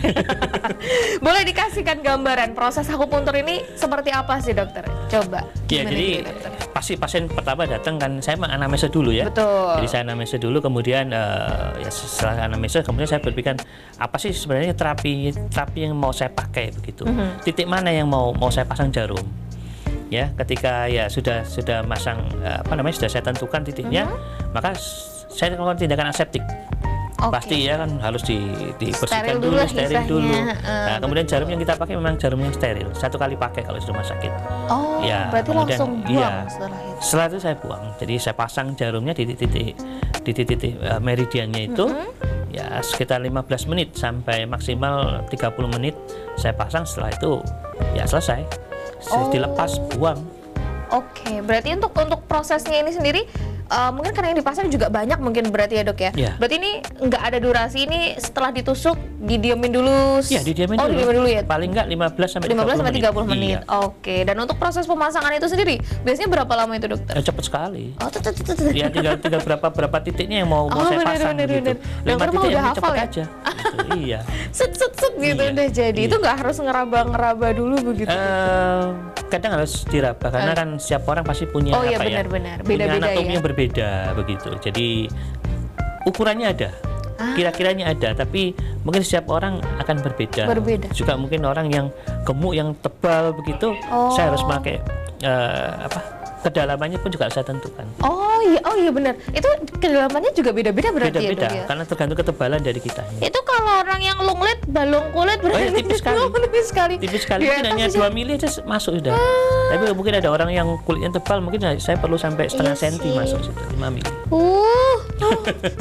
[SPEAKER 1] Boleh dikasihkan gambaran proses akupuntur ini seperti apa sih dokter? Coba.
[SPEAKER 2] Ya, jadi pasti pasien pertama datang kan, saya anamnesa dulu ya.
[SPEAKER 1] Betul.
[SPEAKER 2] Jadi saya anamnesa dulu, kemudian setelah anamnesa, kemudian saya berpikir apa sih sebenarnya terapi yang mau saya pakai begitu. Titik mana yang mau saya pasang jarum. Ya, ketika sudah masang sudah saya tentukan titiknya, maka saya lakukan tindakan aseptik. Pasti ya kan harus dibersihkan dulu, steril dulu. Nah, kemudian jarum yang kita pakai memang jarum yang steril, satu kali pakai kalau di rumah sakit.
[SPEAKER 1] Berarti langsung buang setelah itu.
[SPEAKER 2] Setelah itu saya buang. Jadi saya pasang jarumnya di titik meridiannya itu, ya sekitar 15 menit sampai maksimal 30 menit saya pasang. Setelah itu ya selesai, dilepas, buang.
[SPEAKER 1] Berarti untuk prosesnya ini sendiri mungkin karena yang dipasang juga banyak mungkin berarti ya dok ya? Berarti ini nggak ada durasi, ini setelah ditusuk didiemin dulu?
[SPEAKER 2] Iya, didiemin dulu ya? Paling nggak 15 sampai
[SPEAKER 1] 30 menit. Dan untuk proses pemasangan itu sendiri biasanya berapa lama itu dokter?
[SPEAKER 2] Cepat sekali. Ya tinggal berapa titiknya yang mau saya pasang gitu. 5 titik yang cepat aja. Iya.
[SPEAKER 1] Set gitu udah jadi. Itu nggak harus ngeraba dulu begitu?
[SPEAKER 2] Kadang harus diraba karena kan setiap orang pasti punya
[SPEAKER 1] benar-benar
[SPEAKER 2] beda-beda anatominya berbeda begitu. Jadi ukurannya ada, kira-kiranya ada, tapi mungkin setiap orang akan berbeda. Juga mungkin orang yang gemuk, yang tebal begitu, saya harus pakai kedalamannya pun juga saya tentukan.
[SPEAKER 1] Iya benar. Itu kedalamannya juga beda-beda berarti ya dok ya?
[SPEAKER 2] Karena tergantung ketebalan dari kita.
[SPEAKER 1] Itu kalau orang yang longlet, balong kulit berarti
[SPEAKER 2] tipis sekali. Tipis sekali, mungkin hanya 2 mili aja masuk sudah. Tapi mungkin ada orang yang kulitnya tebal, mungkin saya perlu sampai setengah senti masuk situ, 5 mili.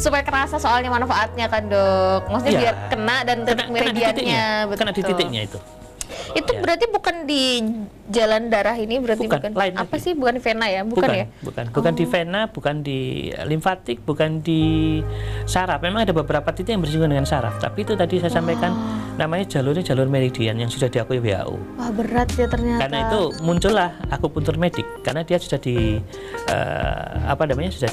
[SPEAKER 1] Supaya kerasa soalnya manfaatnya kan dok. Maksudnya biar kena dan titik meridiannya.
[SPEAKER 2] Kena di titiknya itu.
[SPEAKER 1] Itu berarti bukan di jalan darah ini berarti bukan apa sih, bukan vena ya?
[SPEAKER 2] Bukan di vena, bukan di limfatik, bukan di saraf. Memang ada beberapa titik yang bersinggungan dengan saraf, tapi itu tadi saya sampaikan namanya jalur meridian yang sudah diakui WHO.
[SPEAKER 1] Wah, berat ya ternyata.
[SPEAKER 2] Karena itu muncullah akupuntur medik, karena dia sudah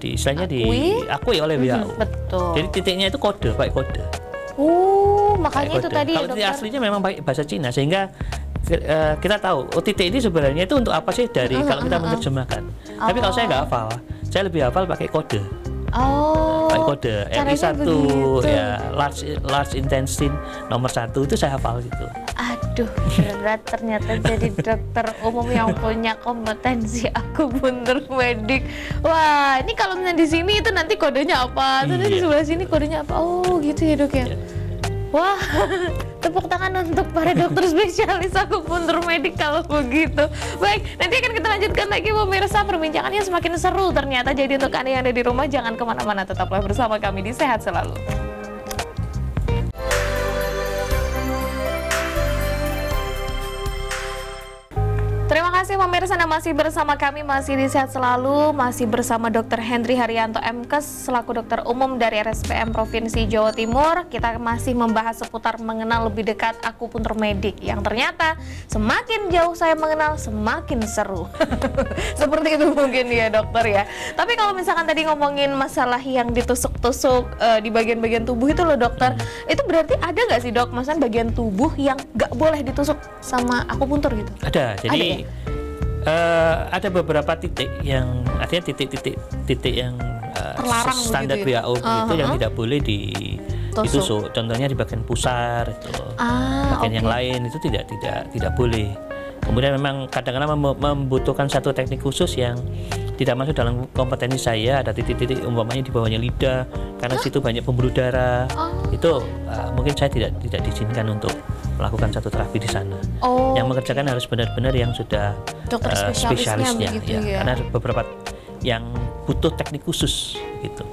[SPEAKER 2] istilahnya diakui oleh WHO.
[SPEAKER 1] Betul.
[SPEAKER 2] Jadi titiknya itu pakai kode.
[SPEAKER 1] Makanya itu tadi
[SPEAKER 2] kalau titik aslinya memang pakai bahasa Cina, sehingga kita tahu titik ini sebenarnya itu untuk apa sih dari kalau kita menerjemahkan. Tapi kalau saya nggak hafal, saya lebih hafal pakai kode. Pakai kode RI1 ya, large intestine nomor 1 itu saya hafal gitu.
[SPEAKER 1] Aduh, berat ternyata jadi dokter umum yang punya kompetensi akupuntur medik. Wah, ini kalau misalnya di sini itu nanti kodenya apa? Terus di sebelah sini kodenya apa? Gitu ya dok ya. Wah, Tepuk tangan untuk para dokter spesialis akupuntur medik kalau begitu. Baik, nanti akan kita lanjutkan lagi pemirsa, perbincangannya semakin seru ternyata. Jadi untuk Anda yang ada di rumah jangan kemana-mana, tetaplah bersama kami di Sehat Selalu. Terima kasih pemirsa, Anda masih bersama kami, masih di Sehat Selalu, masih bersama Dr. Hendri Haryanto MKes selaku dokter umum dari RSPM Provinsi Jawa Timur. Kita masih membahas seputar mengenal lebih dekat akupuntur medik yang ternyata semakin jauh saya mengenal semakin seru. Seperti itu mungkin ya dokter ya. Tapi kalau misalkan tadi ngomongin masalah yang ditusuk-tusuk di bagian-bagian tubuh itu loh dokter, itu berarti ada nggak sih dok, maksudnya bagian tubuh yang nggak boleh ditusuk sama akupuntur gitu?
[SPEAKER 2] Ada, jadi
[SPEAKER 1] ada, ya?
[SPEAKER 2] Ada beberapa titik yang artinya titik yang
[SPEAKER 1] terlarang
[SPEAKER 2] standar
[SPEAKER 1] begitu ya?
[SPEAKER 2] WHO itu yang tidak boleh ditusuk. Contohnya di bagian pusar itu. Bagian yang lain itu tidak boleh. Kemudian memang kadang-kadang membutuhkan satu teknik khusus yang tidak masuk dalam kompetensi saya. Ada titik-titik umpamanya di bawahnya lidah karena situ banyak pembuluh darah. Itu mungkin saya tidak diizinkan untuk melakukan satu terapi di sana. Yang mengerjakan harus benar-benar yang sudah
[SPEAKER 1] dokter spesialisnya begitu ya.
[SPEAKER 2] Karena ada beberapa yang butuh teknik khusus gitu.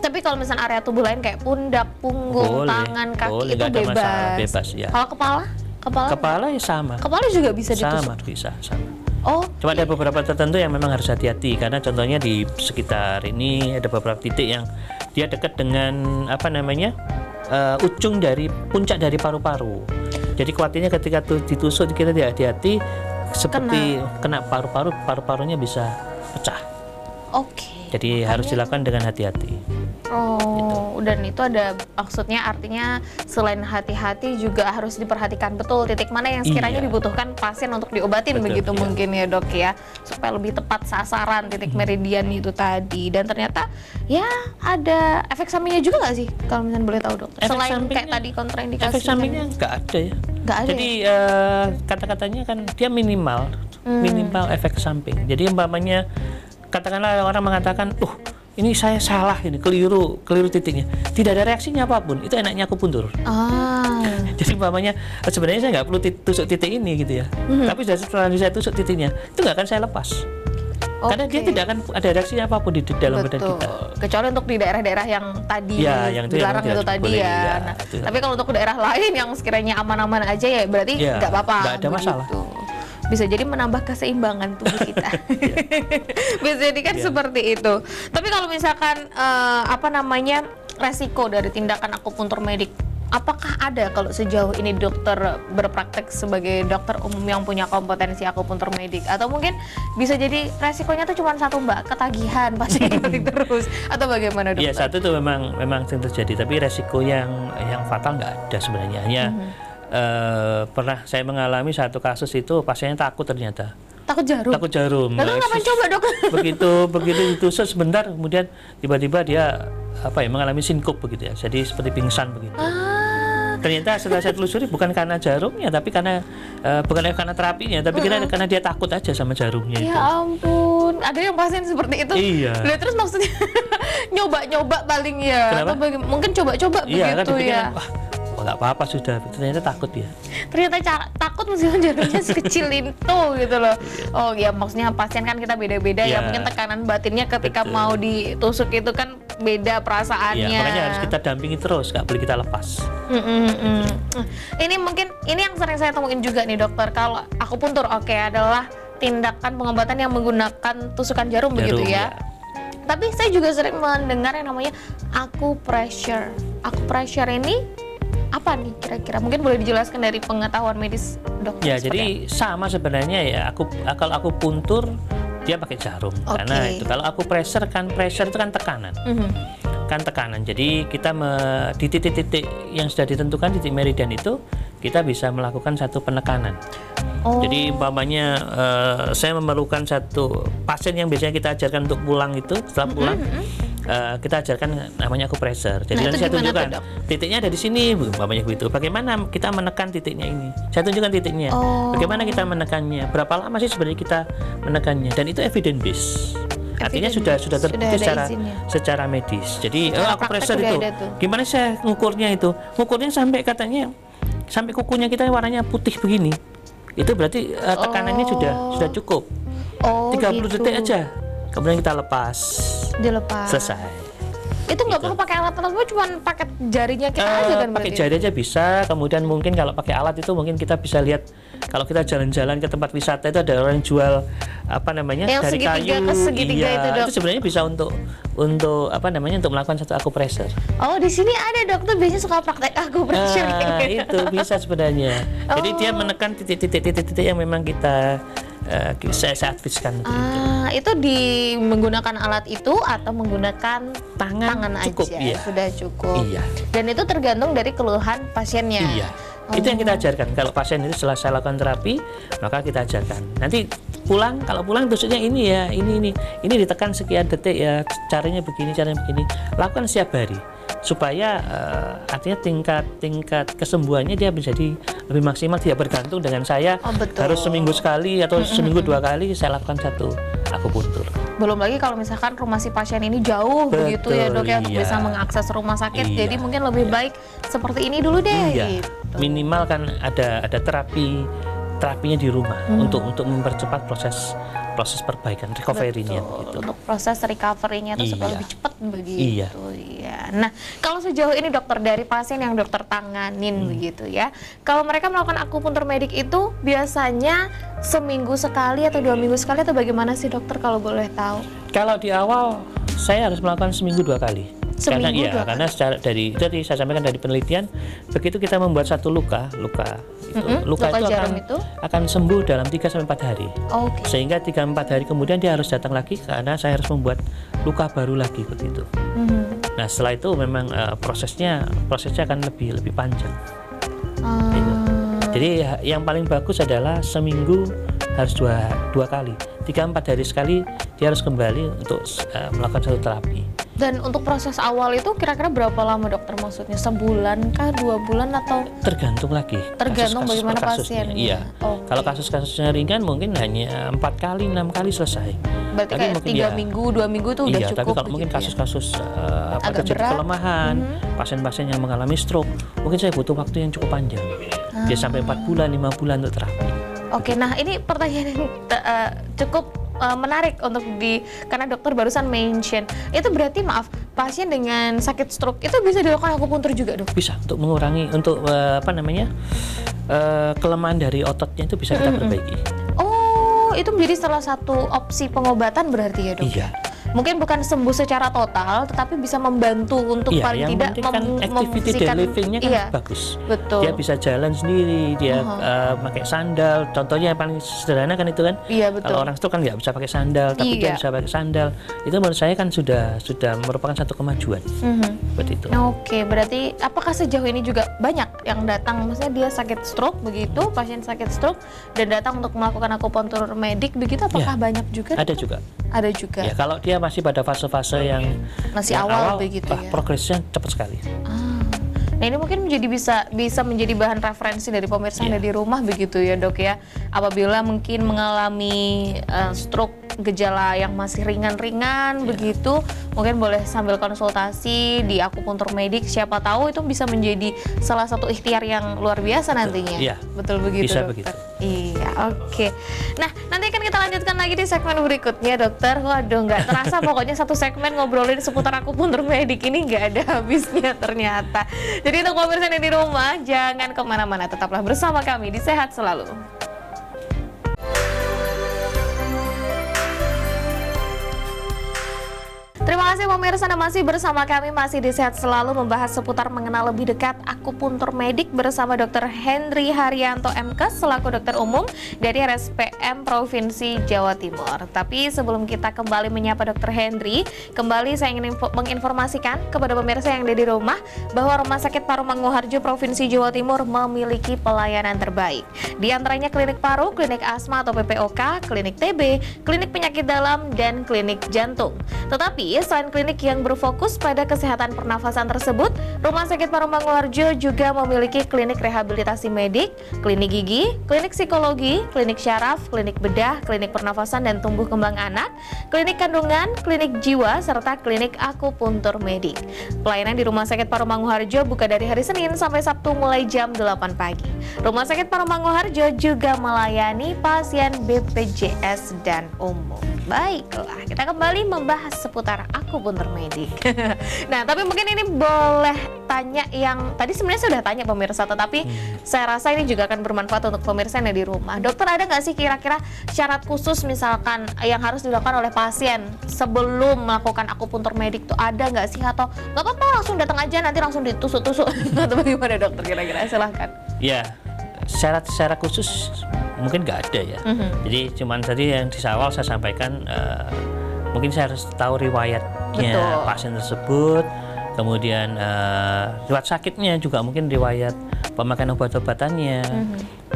[SPEAKER 1] Tapi kalau misalnya area tubuh lain kayak pundak, punggung, tangan, kaki itu
[SPEAKER 2] bebas ya.
[SPEAKER 1] Kalau kepala
[SPEAKER 2] ya sama.
[SPEAKER 1] Kepala juga bisa ditusuk.
[SPEAKER 2] Sama. Cuma ada beberapa tertentu yang memang harus hati-hati karena contohnya di sekitar ini ada beberapa titik yang dia dekat dengan ujung dari puncak dari paru-paru. Jadi khawatirnya ketika ditusuk kita tidak hati-hati seperti kena paru-paru, paru-parunya bisa pecah. Jadi harus dilakukan dengan hati-hati.
[SPEAKER 1] Dan itu ada maksudnya, artinya selain hati-hati juga harus diperhatikan betul titik mana yang sekiranya dibutuhkan pasien untuk diobatin. Betul, mungkin ya dok ya, supaya lebih tepat sasaran titik meridian itu tadi. Dan ternyata ya ada efek sampingnya juga nggak sih kalau misalnya boleh tahu dokter? Selain kayak tadi kontraindikasi.
[SPEAKER 2] Efek sampingnya nggak ada ya. Jadi kata-katanya kan dia minimal efek samping. Jadi umpamanya katakanlah orang mengatakan, ini saya salah, ini keliru titiknya, tidak ada reaksinya apapun, itu enaknya akupuntur. Jadi umpamanya sebenarnya saya nggak perlu tusuk titik ini gitu ya, tapi setelah saya tusuk titiknya itu nggak akan saya lepas, karena dia tidak akan ada reaksinya apapun di dalam badan kita.
[SPEAKER 1] Kecuali untuk di daerah-daerah yang tadi
[SPEAKER 2] yang
[SPEAKER 1] dilarang itu tadi ya. Tapi kalau untuk daerah lain yang sekiranya aman-aman aja ya berarti nggak apa-apa.
[SPEAKER 2] Nggak ada masalah.
[SPEAKER 1] Bisa jadi menambah keseimbangan tubuh kita. Bisa jadi kan seperti itu. Tapi kalau misalkan resiko dari tindakan akupuntur medik, apakah ada kalau sejauh ini dokter berpraktek sebagai dokter umum yang punya kompetensi akupuntur medik? Atau mungkin bisa jadi resikonya tuh cuma satu mbak, ketagihan pasien terus, atau bagaimana dokter?
[SPEAKER 2] Ya satu itu memang sering terjadi, tapi resiko yang fatal nggak ada sebenarnya. Hanya pernah saya mengalami satu kasus itu pasiennya takut ternyata. Takut jarum.
[SPEAKER 1] Lalu ngapain coba dok?
[SPEAKER 2] Begitu ditusuk sebentar, kemudian tiba-tiba dia mengalami sinkop begitu ya. Jadi seperti pingsan begitu. Ternyata setelah saya telusuri bukan karena jarumnya, tapi karena terapinya, tapi karena dia takut aja sama jarumnya.
[SPEAKER 1] Ya ampun, ada yang pasien seperti itu.
[SPEAKER 2] Iya.
[SPEAKER 1] Terus maksudnya nyoba paling ya. Atau mungkin coba-coba begitu ya.
[SPEAKER 2] Nggak apa-apa sudah, ternyata takut ya.
[SPEAKER 1] Ternyata takut meskipun jarumnya sekecil itu gitu loh. Maksudnya pasien kan kita beda-beda ya. Mungkin tekanan batinnya ketika mau ditusuk itu kan beda perasaannya.
[SPEAKER 2] Makanya harus kita dampingi terus, nggak boleh kita lepas.
[SPEAKER 1] Ini yang sering saya temuin juga nih dokter. Kalau akupuntur adalah tindakan pengobatan yang menggunakan tusukan jarum begitu ya. Tapi saya juga sering mendengar yang namanya acupressure. Acupressure ini apa nih kira-kira? Mungkin boleh dijelaskan dari pengetahuan medis dokter.
[SPEAKER 2] Ya, jadi sama sebenarnya ya. Kalau akupuntur dia pakai jarum. Karena itu kalau pressure itu kan tekanan. Kan tekanan. Jadi kita di titik-titik yang sudah ditentukan, titik meridian itu kita bisa melakukan satu penekanan. Jadi umpamanya saya memerlukan satu pasien yang biasanya kita ajarkan untuk pulang itu, setelah pulang kita ajarkan namanya akupressor. Jadi nanti saya tunjukkan titiknya ada di sini, umpamanya begitu. Bagaimana kita menekan titiknya ini? Saya tunjukkan titiknya. Bagaimana kita menekannya? Berapa lama sih sebenarnya kita menekannya? Dan itu evidence based. Artinya sudah terbukti secara medis. Jadi akupressor itu gimana saya ngukurnya itu? Ngukurnya sampai katanya sampai kukunya kita warnanya putih begini, itu berarti tekanannya sudah cukup. 30
[SPEAKER 1] gitu.
[SPEAKER 2] detik aja, kemudian kita lepas.
[SPEAKER 1] Dilepas.
[SPEAKER 2] Selesai.
[SPEAKER 1] Itu nggak perlu pakai alat tersebut, cuma pakai jarinya kita aja kan?
[SPEAKER 2] Pakai jari aja bisa. Kemudian mungkin kalau pakai alat itu mungkin kita bisa lihat, kalau kita jalan-jalan ke tempat wisata itu ada orang jual apa namanya,
[SPEAKER 1] yang
[SPEAKER 2] dari
[SPEAKER 1] segitiga
[SPEAKER 2] kayu.
[SPEAKER 1] ke segitiga itu, Dok.
[SPEAKER 2] Itu sebenarnya bisa untuk apa namanya, untuk melakukan satu akupressure.
[SPEAKER 1] Oh, di sini ada dokter biasanya suka praktek akupressure.
[SPEAKER 2] Itu bisa sebenarnya. Jadi dia menekan titik-titik yang memang saya adviskan.
[SPEAKER 1] Itu menggunakan alat itu atau menggunakan tangan
[SPEAKER 2] cukup,
[SPEAKER 1] aja?
[SPEAKER 2] iya.
[SPEAKER 1] Sudah cukup.
[SPEAKER 2] Iya.
[SPEAKER 1] Dan itu tergantung dari keluhan pasiennya.
[SPEAKER 2] Iya. Itu yang kita ajarkan. Kalau pasien itu setelah saya lakukan terapi, maka kita ajarkan. Nanti kalau pulang tusuknya ini ya, ini ditekan sekian detik ya, caranya begini. Lakukan setiap hari supaya artinya tingkat kesembuhannya dia menjadi lebih maksimal, tidak bergantung dengan saya harus seminggu sekali atau seminggu 2 kali saya lakukan satu akupuntur. Belum
[SPEAKER 1] lagi kalau misalkan rumah si pasien ini jauh begitu ya dok ya, untuk bisa mengakses rumah sakit, jadi mungkin lebih baik seperti ini dulu deh. Gitu.
[SPEAKER 2] Minimal kan ada terapinya di rumah untuk mempercepat proses perbaikan, recovery-nya gitu.
[SPEAKER 1] Untuk proses recovery-nya itu supaya lebih cepat begitu. Iya. Nah, kalau sejauh ini dokter, dari pasien yang dokter tanganin begitu ya, kalau mereka melakukan akupuntur medik itu biasanya seminggu sekali atau 2 minggu sekali atau bagaimana sih dokter, kalau boleh tahu?
[SPEAKER 2] Kalau di awal saya harus melakukan seminggu 2 kali. Karena secara dari saya sampaikan dari penelitian, begitu kita membuat satu luka itu akan sembuh dalam 3-4 hari. Sehingga 3-4 hari kemudian dia harus datang lagi karena saya harus membuat luka baru lagi begitu. Nah, setelah itu memang prosesnya akan lebih panjang. Gitu. Jadi yang paling bagus adalah seminggu harus dua kali, 3-4 hari sekali dia harus kembali untuk melakukan satu terapi.
[SPEAKER 1] Dan untuk proses awal itu kira-kira berapa lama dokter, maksudnya sebulan kah, 2 bulan atau?
[SPEAKER 2] Tergantung lagi.
[SPEAKER 1] Tergantung bagaimana pasiennya.
[SPEAKER 2] Iya. Kalau kasus-kasusnya ringan mungkin hanya 4 kali, 6 kali selesai.
[SPEAKER 1] Berarti kayak 3 minggu, 2 minggu itu udah cukup.
[SPEAKER 2] Tapi kalau mungkin kasus-kasus terjadi kelemahan, pasien-pasien yang mengalami stroke, mungkin saya butuh waktu yang cukup panjang. Dia sampai 4 bulan, 5 bulan untuk terapi.
[SPEAKER 1] Oke, nah ini pertanyaan yang cukup menarik karena dokter barusan mention, itu berarti pasien dengan sakit stroke itu bisa dilakukan akupuntur juga, dok?
[SPEAKER 2] Bisa, untuk mengurangi, kelemahan dari ototnya itu bisa kita perbaiki.
[SPEAKER 1] Itu menjadi salah satu opsi pengobatan berarti ya, dok?
[SPEAKER 2] Iya.
[SPEAKER 1] Mungkin bukan sembuh secara total, tetapi bisa membantu untuk paling tidak
[SPEAKER 2] activity daily living-nya kan bagus.
[SPEAKER 1] Betul.
[SPEAKER 2] Dia bisa jalan sendiri, dia pakai sandal. Contohnya yang paling sederhana kan itu kan.
[SPEAKER 1] Iya, betul.
[SPEAKER 2] Kalau orang stroke kan nggak bisa pakai sandal, tapi dia bisa pakai sandal. Itu menurut saya kan sudah merupakan satu kemajuan. Seperti itu.
[SPEAKER 1] Oke, berarti apakah sejauh ini juga banyak yang datang, maksudnya dia sakit stroke begitu, pasien sakit stroke dan datang untuk melakukan akupuntur medik begitu, apakah banyak juga?
[SPEAKER 2] Ada juga.
[SPEAKER 1] Ada juga.
[SPEAKER 2] Ya, kalau dia masih pada fase-fase yang
[SPEAKER 1] masih awal begitu ya.
[SPEAKER 2] Progresnya cepat sekali.
[SPEAKER 1] Nah, ini mungkin bisa menjadi bahan referensi dari pemirsa yang ada di rumah begitu ya, dok ya. Apabila mungkin mengalami stroke, gejala yang masih ringan-ringan begitu, mungkin boleh sambil konsultasi di akupuntur medik, siapa tahu itu bisa menjadi salah satu ikhtiar yang luar biasa nantinya.
[SPEAKER 2] Iya.
[SPEAKER 1] Betul begitu,
[SPEAKER 2] bisa
[SPEAKER 1] dokter?
[SPEAKER 2] Begitu.
[SPEAKER 1] Iya, oke. Nah, nanti akan kita lanjutkan lagi di segmen berikutnya, dokter. Waduh, nggak terasa pokoknya satu segmen ngobrolin seputar akupuntur medik ini nggak ada habisnya ternyata. Jadi untuk pemirsa yang di rumah, jangan kemana-mana, tetaplah bersama kami di Sehat Selalu. Terima kasih pemirsa, Anda masih bersama kami, masih di Sehat Selalu, membahas seputar mengenal lebih dekat akupuntur medik bersama Dr. Hendry Haryanto MK selaku dokter umum dari RSPM Provinsi Jawa Timur. Tapi sebelum kita kembali menyapa Dr. Hendry, kembali saya ingin menginformasikan kepada pemirsa yang ada di rumah bahwa Rumah Sakit Paru Mangkuharjo Provinsi Jawa Timur memiliki pelayanan terbaik. Di antaranya klinik paru, klinik asma atau PPOK, klinik TB, klinik penyakit dalam, dan klinik jantung. Tetapi selain klinik yang berfokus pada kesehatan pernafasan tersebut, Rumah Sakit Paromangurjo juga memiliki klinik rehabilitasi medik, klinik gigi, klinik psikologi, klinik syaraf, klinik bedah, klinik pernafasan dan tumbuh kembang anak, klinik kandungan, klinik jiwa, serta klinik akupuntur medik. Pelayanan di Rumah Sakit Paromangurjo buka dari hari Senin sampai Sabtu mulai jam 8 pagi. Rumah Sakit Paromangurjo juga melayani pasien BPJS dan umum. Baiklah, kita kembali membahas seputar akupuntur medik. Nah, tapi mungkin ini boleh tanya yang tadi sebenarnya sudah tanya pemirsa, tetapi saya rasa ini juga akan bermanfaat untuk pemirsa yang ada di rumah. Dokter, ada nggak sih kira-kira syarat khusus misalkan yang harus dilakukan oleh pasien sebelum melakukan akupuntur medik tuh ada nggak sih, atau nggak apa-apa langsung datang aja nanti langsung ditusuk-tusuk atau bagaimana dokter kira-kira? Silahkan.
[SPEAKER 2] Ya, syarat khusus mungkin nggak ada ya. Jadi cuman tadi yang di awal saya sampaikan, mungkin saya harus tahu riwayatnya pasien tersebut, kemudian riwayat sakitnya juga, mungkin riwayat pemakaian obat-obatannya.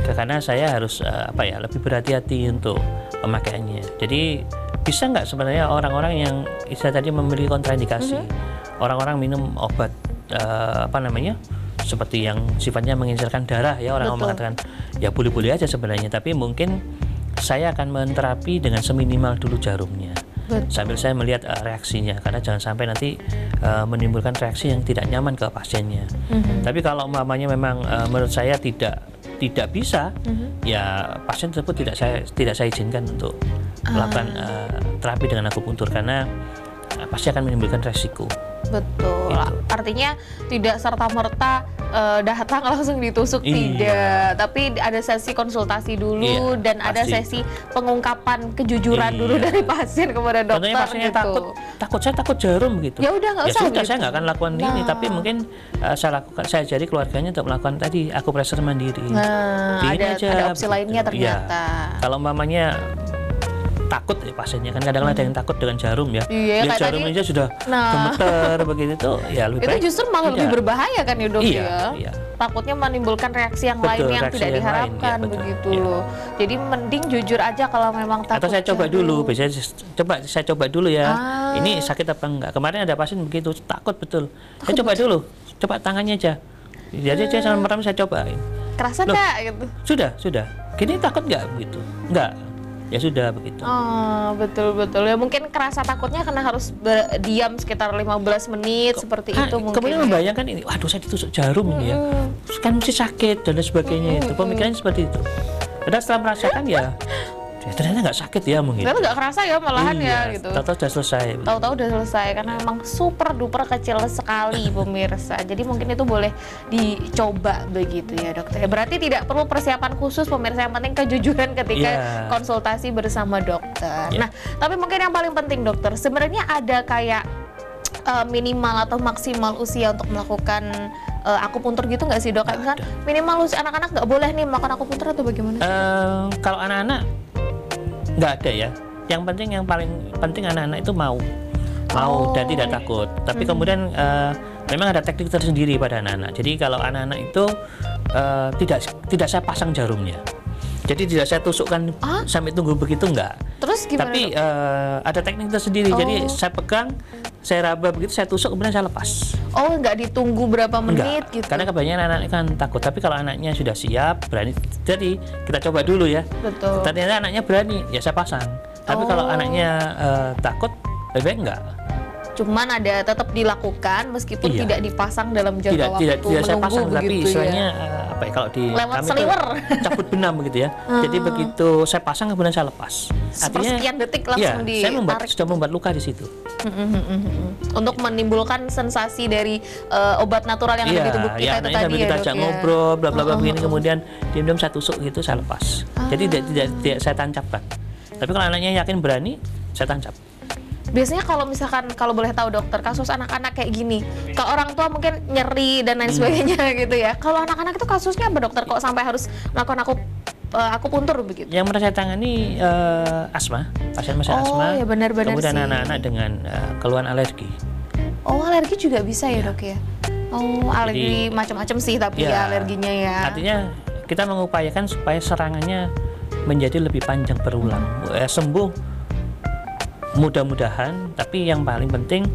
[SPEAKER 2] Karena saya harus lebih berhati-hati untuk pemakaiannya. Jadi bisa nggak sebenarnya orang-orang yang istilah tadi memiliki kontraindikasi, orang-orang minum obat seperti yang sifatnya mengencerkan darah ya, orang mengatakan ya boleh-boleh aja sebenarnya, tapi mungkin saya akan menterapi dengan seminimal dulu jarumnya. Sambil saya melihat reaksinya, karena jangan sampai nanti menimbulkan reaksi yang tidak nyaman ke pasiennya. Tapi kalau umpamanya memang menurut saya tidak bisa, ya pasien tersebut tidak saya izinkan untuk melakukan terapi dengan akupuntur, karena pasti akan menimbulkan resiko.
[SPEAKER 1] Betul. Gitu. Artinya tidak serta-merta datang langsung ditusuk, tidak. Tapi ada sesi konsultasi dulu, dan pasti ada sesi pengungkapan kejujuran dulu dari pasien kepada dokter.
[SPEAKER 2] Contohnya pasiennya
[SPEAKER 1] gitu.
[SPEAKER 2] saya takut jarum gitu.
[SPEAKER 1] Ya udah nggak usah.
[SPEAKER 2] Sudah, saya nggak akan lakukan ini, tapi mungkin saya ajari keluarganya untuk melakukan tadi akupressure mandiri.
[SPEAKER 1] Ada opsi lainnya ternyata.
[SPEAKER 2] Kalau umpamanya takut ya pasiennya, kan kadang-kadang ada yang takut dengan jarum ya.
[SPEAKER 1] Iya,
[SPEAKER 2] jarum aja sudah gemeter begitu tuh, ya lebih baik.
[SPEAKER 1] Itu justru malah lebih berbahaya kan ya dok ya.
[SPEAKER 2] Iya.
[SPEAKER 1] Takutnya menimbulkan reaksi yang lain yang tidak diharapkan begitu loh. Jadi mending jujur aja kalau memang takut.
[SPEAKER 2] Atau saya coba dulu, biasanya saya coba dulu ya. Ini sakit apa enggak? Kemarin ada pasien begitu, takut betul. Saya coba dulu, coba tangannya aja. Jadi saya sama merem saya cobain.
[SPEAKER 1] Kerasa enggak gitu?
[SPEAKER 2] Sudah. Gini takut enggak begitu? Enggak. Ya sudah begitu.
[SPEAKER 1] Betul ya, mungkin kerasa takutnya karena harus diam sekitar 15 menit seperti itu mungkin.
[SPEAKER 2] Kemudian membayangkan ini, waduh saya ditusuk jarum ini ya, kan mesti sakit dan sebagainya itu. Pemikirannya seperti itu. Dan setelah merasakan ya ternyata nggak sakit ya mungkin.
[SPEAKER 1] Ternyata nggak kerasa ya malahan ya gitu.
[SPEAKER 2] Tahu-tahu udah selesai.
[SPEAKER 1] Tahu-tahu udah selesai karena memang super duper kecil sekali pemirsa. Jadi mungkin itu boleh dicoba begitu ya dokter. Berarti tidak perlu persiapan khusus pemirsa, yang penting kejujuran ketika konsultasi bersama dokter. Nah, tapi mungkin yang paling penting dokter, sebenarnya ada kayak minimal atau maksimal usia untuk melakukan akupuntur gitu nggak sih dok? Kayak misalkan minimal usia anak-anak nggak boleh nih melakukan akupuntur atau bagaimana?
[SPEAKER 2] Kalau anak-anak nggak ada ya. Yang paling penting anak-anak itu mau dan tidak takut. Tapi kemudian memang ada teknik tersendiri pada anak-anak. Jadi kalau anak-anak itu tidak saya pasang jarumnya. Jadi tidak saya tusukkan sampai tunggu begitu, enggak.
[SPEAKER 1] Terus gimana?
[SPEAKER 2] Tapi ada teknik tersendiri. Jadi saya pegang, saya raba begitu, saya tusuk kemudian saya lepas.
[SPEAKER 1] Enggak ditunggu berapa menit gitu.
[SPEAKER 2] Karena kebanyakan anak-anak kan takut. Tapi kalau anaknya sudah siap, berani, jadi kita coba dulu ya.
[SPEAKER 1] Betul.
[SPEAKER 2] Ternyata anaknya berani, ya saya pasang. Tapi kalau anaknya takut, lebih baik enggak.
[SPEAKER 1] Cuman ada tetap dilakukan meskipun tidak dipasang dalam jangka waktu
[SPEAKER 2] tidak saya pasang, tapi istilahnya kalau di
[SPEAKER 1] lewat seliwer
[SPEAKER 2] cabut benam begitu ya. Jadi begitu saya pasang kemudian saya lepas.
[SPEAKER 1] Artinya sekian detik langsung ditarik.
[SPEAKER 2] Saya sudah membuat luka di situ.
[SPEAKER 1] Untuk menimbulkan sensasi dari obat natural yang ada di tubuh kita itu tadi ya,
[SPEAKER 2] kita
[SPEAKER 1] dok,
[SPEAKER 2] ajak ngobrol bla bla bla begini, kemudian diam-diam saya tusuk gitu, saya lepas. Jadi tidak saya tancapkan. Tapi kalau anaknya yakin berani, saya tancap.
[SPEAKER 1] Biasanya kalau boleh tahu dokter, kasus anak-anak kayak gini, kalau orang tua mungkin nyeri dan lain sebagainya gitu ya. Kalau anak-anak itu kasusnya apa dokter, kok sampai harus melakukan akupuntur begitu?
[SPEAKER 2] Yang pernah saya tangani asma, pasien asma.
[SPEAKER 1] Ya benar-benar.
[SPEAKER 2] Kemudian anak-anak dengan keluhan alergi.
[SPEAKER 1] Alergi juga bisa ya dok ya? Alergi macam-macam sih tapi ya alerginya ya.
[SPEAKER 2] Artinya kita mengupayakan supaya serangannya menjadi lebih panjang berulang, sembuh mudah-mudahan, tapi yang paling penting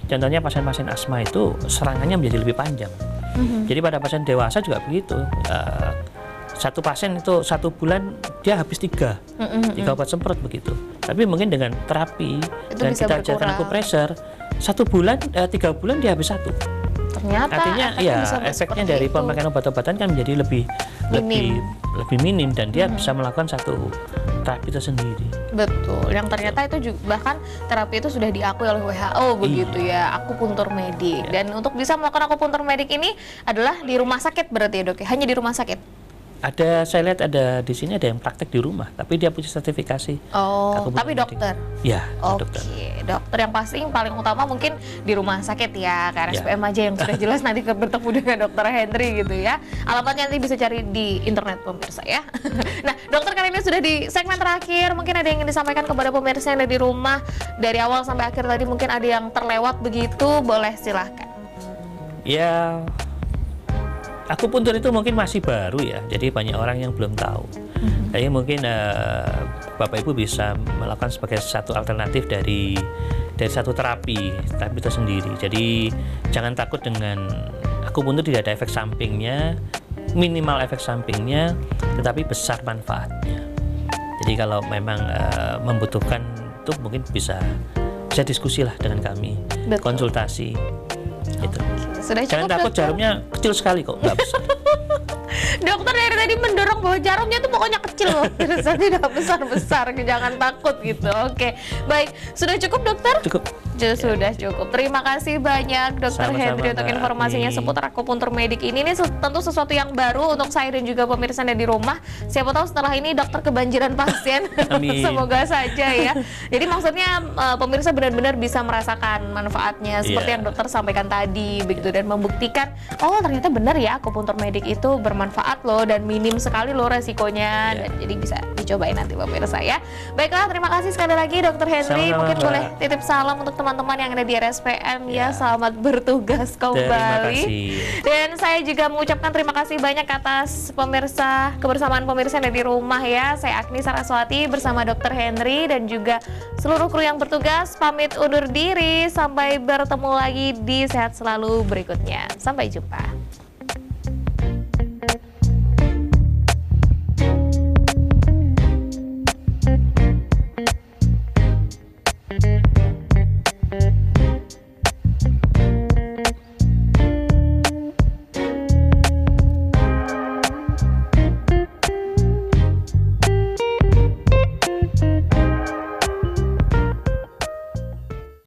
[SPEAKER 2] contohnya pasien-pasien asma itu serangannya menjadi lebih panjang. Jadi pada pasien dewasa juga begitu. Satu pasien itu 1 bulan dia habis 3 obat semprot begitu. Tapi mungkin dengan terapi
[SPEAKER 1] itu
[SPEAKER 2] dan
[SPEAKER 1] bisa
[SPEAKER 2] kita ajarkan
[SPEAKER 1] berkurang.
[SPEAKER 2] akupressure 1 bulan 3 bulan dia habis 1.
[SPEAKER 1] Ternyata
[SPEAKER 2] Artinya ya
[SPEAKER 1] bisa
[SPEAKER 2] efeknya
[SPEAKER 1] seperti
[SPEAKER 2] dari
[SPEAKER 1] itu.
[SPEAKER 2] pemakaian obat-obatan kan menjadi lebih minim dan dia bisa melakukan satu terapi tersendiri.
[SPEAKER 1] Betul, yang ternyata itu juga, bahkan terapi itu sudah diakui oleh WHO begitu ya, akupuntur medik. Dan untuk bisa melakukan akupuntur medik ini adalah di rumah sakit berarti ya dok ya? Hanya di rumah sakit?
[SPEAKER 2] Ada, saya lihat ada di sini ada yang praktek di rumah, tapi dia punya sertifikasi.
[SPEAKER 1] Oh,
[SPEAKER 2] akupuntur
[SPEAKER 1] tapi
[SPEAKER 2] medik.
[SPEAKER 1] dokter?
[SPEAKER 2] Ya,
[SPEAKER 1] Oke,
[SPEAKER 2] dokter.
[SPEAKER 1] dokter yang pasti yang paling utama mungkin di rumah sakit ya, ke RSPM aja yang sudah jelas nanti bertemu dengan dokter Henry gitu ya. Alamatnya nanti bisa cari di internet pemirsa ya. Nah, dokter kali ini sudah di segmen terakhir, mungkin ada yang ingin disampaikan kepada pemirsa yang ada di rumah dari awal sampai akhir tadi, mungkin ada yang terlewat begitu, boleh silahkan.
[SPEAKER 2] Ya, akupuntur itu mungkin masih baru ya, jadi banyak orang yang belum tahu. Jadi mungkin Bapak Ibu bisa melakukan sebagai satu alternatif dari satu terapi itu sendiri. Jadi jangan takut dengan akupuntur, tidak ada efek sampingnya, minimal efek sampingnya, tetapi besar manfaatnya. Jadi kalau memang membutuhkan itu mungkin bisa diskusi lah dengan kami,
[SPEAKER 1] Betul.
[SPEAKER 2] konsultasi. Gitu.
[SPEAKER 1] Sudah cukup,
[SPEAKER 2] Jangan takut,
[SPEAKER 1] dokter?
[SPEAKER 2] jarumnya kecil sekali kok, nggak besar.
[SPEAKER 1] Dokter dari tadi mendorong bahwa jarumnya tuh pokoknya kecil loh, tidak besar-besar, jangan takut gitu. Oke, baik, sudah cukup dokter?
[SPEAKER 2] Cukup.
[SPEAKER 1] Sudah cukup. Terima kasih banyak Dokter
[SPEAKER 2] Sama-sama,
[SPEAKER 1] Henry untuk
[SPEAKER 2] Mbak
[SPEAKER 1] informasinya
[SPEAKER 2] Agni.
[SPEAKER 1] seputar akupuntur medik ini. Ini tentu sesuatu yang baru untuk saya dan juga pemirsa yang ada di rumah. Siapa tahu setelah ini dokter kebanjiran pasien.
[SPEAKER 2] Amin.
[SPEAKER 1] Semoga saja ya. Jadi maksudnya pemirsa benar-benar bisa merasakan manfaatnya seperti
[SPEAKER 2] Iya.
[SPEAKER 1] yang dokter sampaikan tadi begitu, dan membuktikan oh ternyata benar ya akupuntur medik itu bermanfaat loh dan minim sekali loh resikonya.
[SPEAKER 2] Iya.
[SPEAKER 1] Dan jadi bisa dicobain nanti pemirsa ya. Baiklah, terima kasih sekali lagi Dokter Henry.
[SPEAKER 2] Sama-sama,
[SPEAKER 1] Mungkin
[SPEAKER 2] Mbak.
[SPEAKER 1] boleh titip salam untuk teman-teman yang ada di RSPM ya.
[SPEAKER 2] Ya.
[SPEAKER 1] Selamat bertugas
[SPEAKER 2] Terima
[SPEAKER 1] kembali.
[SPEAKER 2] kasih.
[SPEAKER 1] Dan saya juga mengucapkan terima kasih banyak atas pemirsa, kebersamaan pemirsa yang ada di rumah ya. Saya Agni Saraswati bersama Dokter Henry dan juga seluruh kru yang bertugas pamit undur diri. Sampai bertemu lagi di Sehat Selalu berikutnya. Sampai jumpa.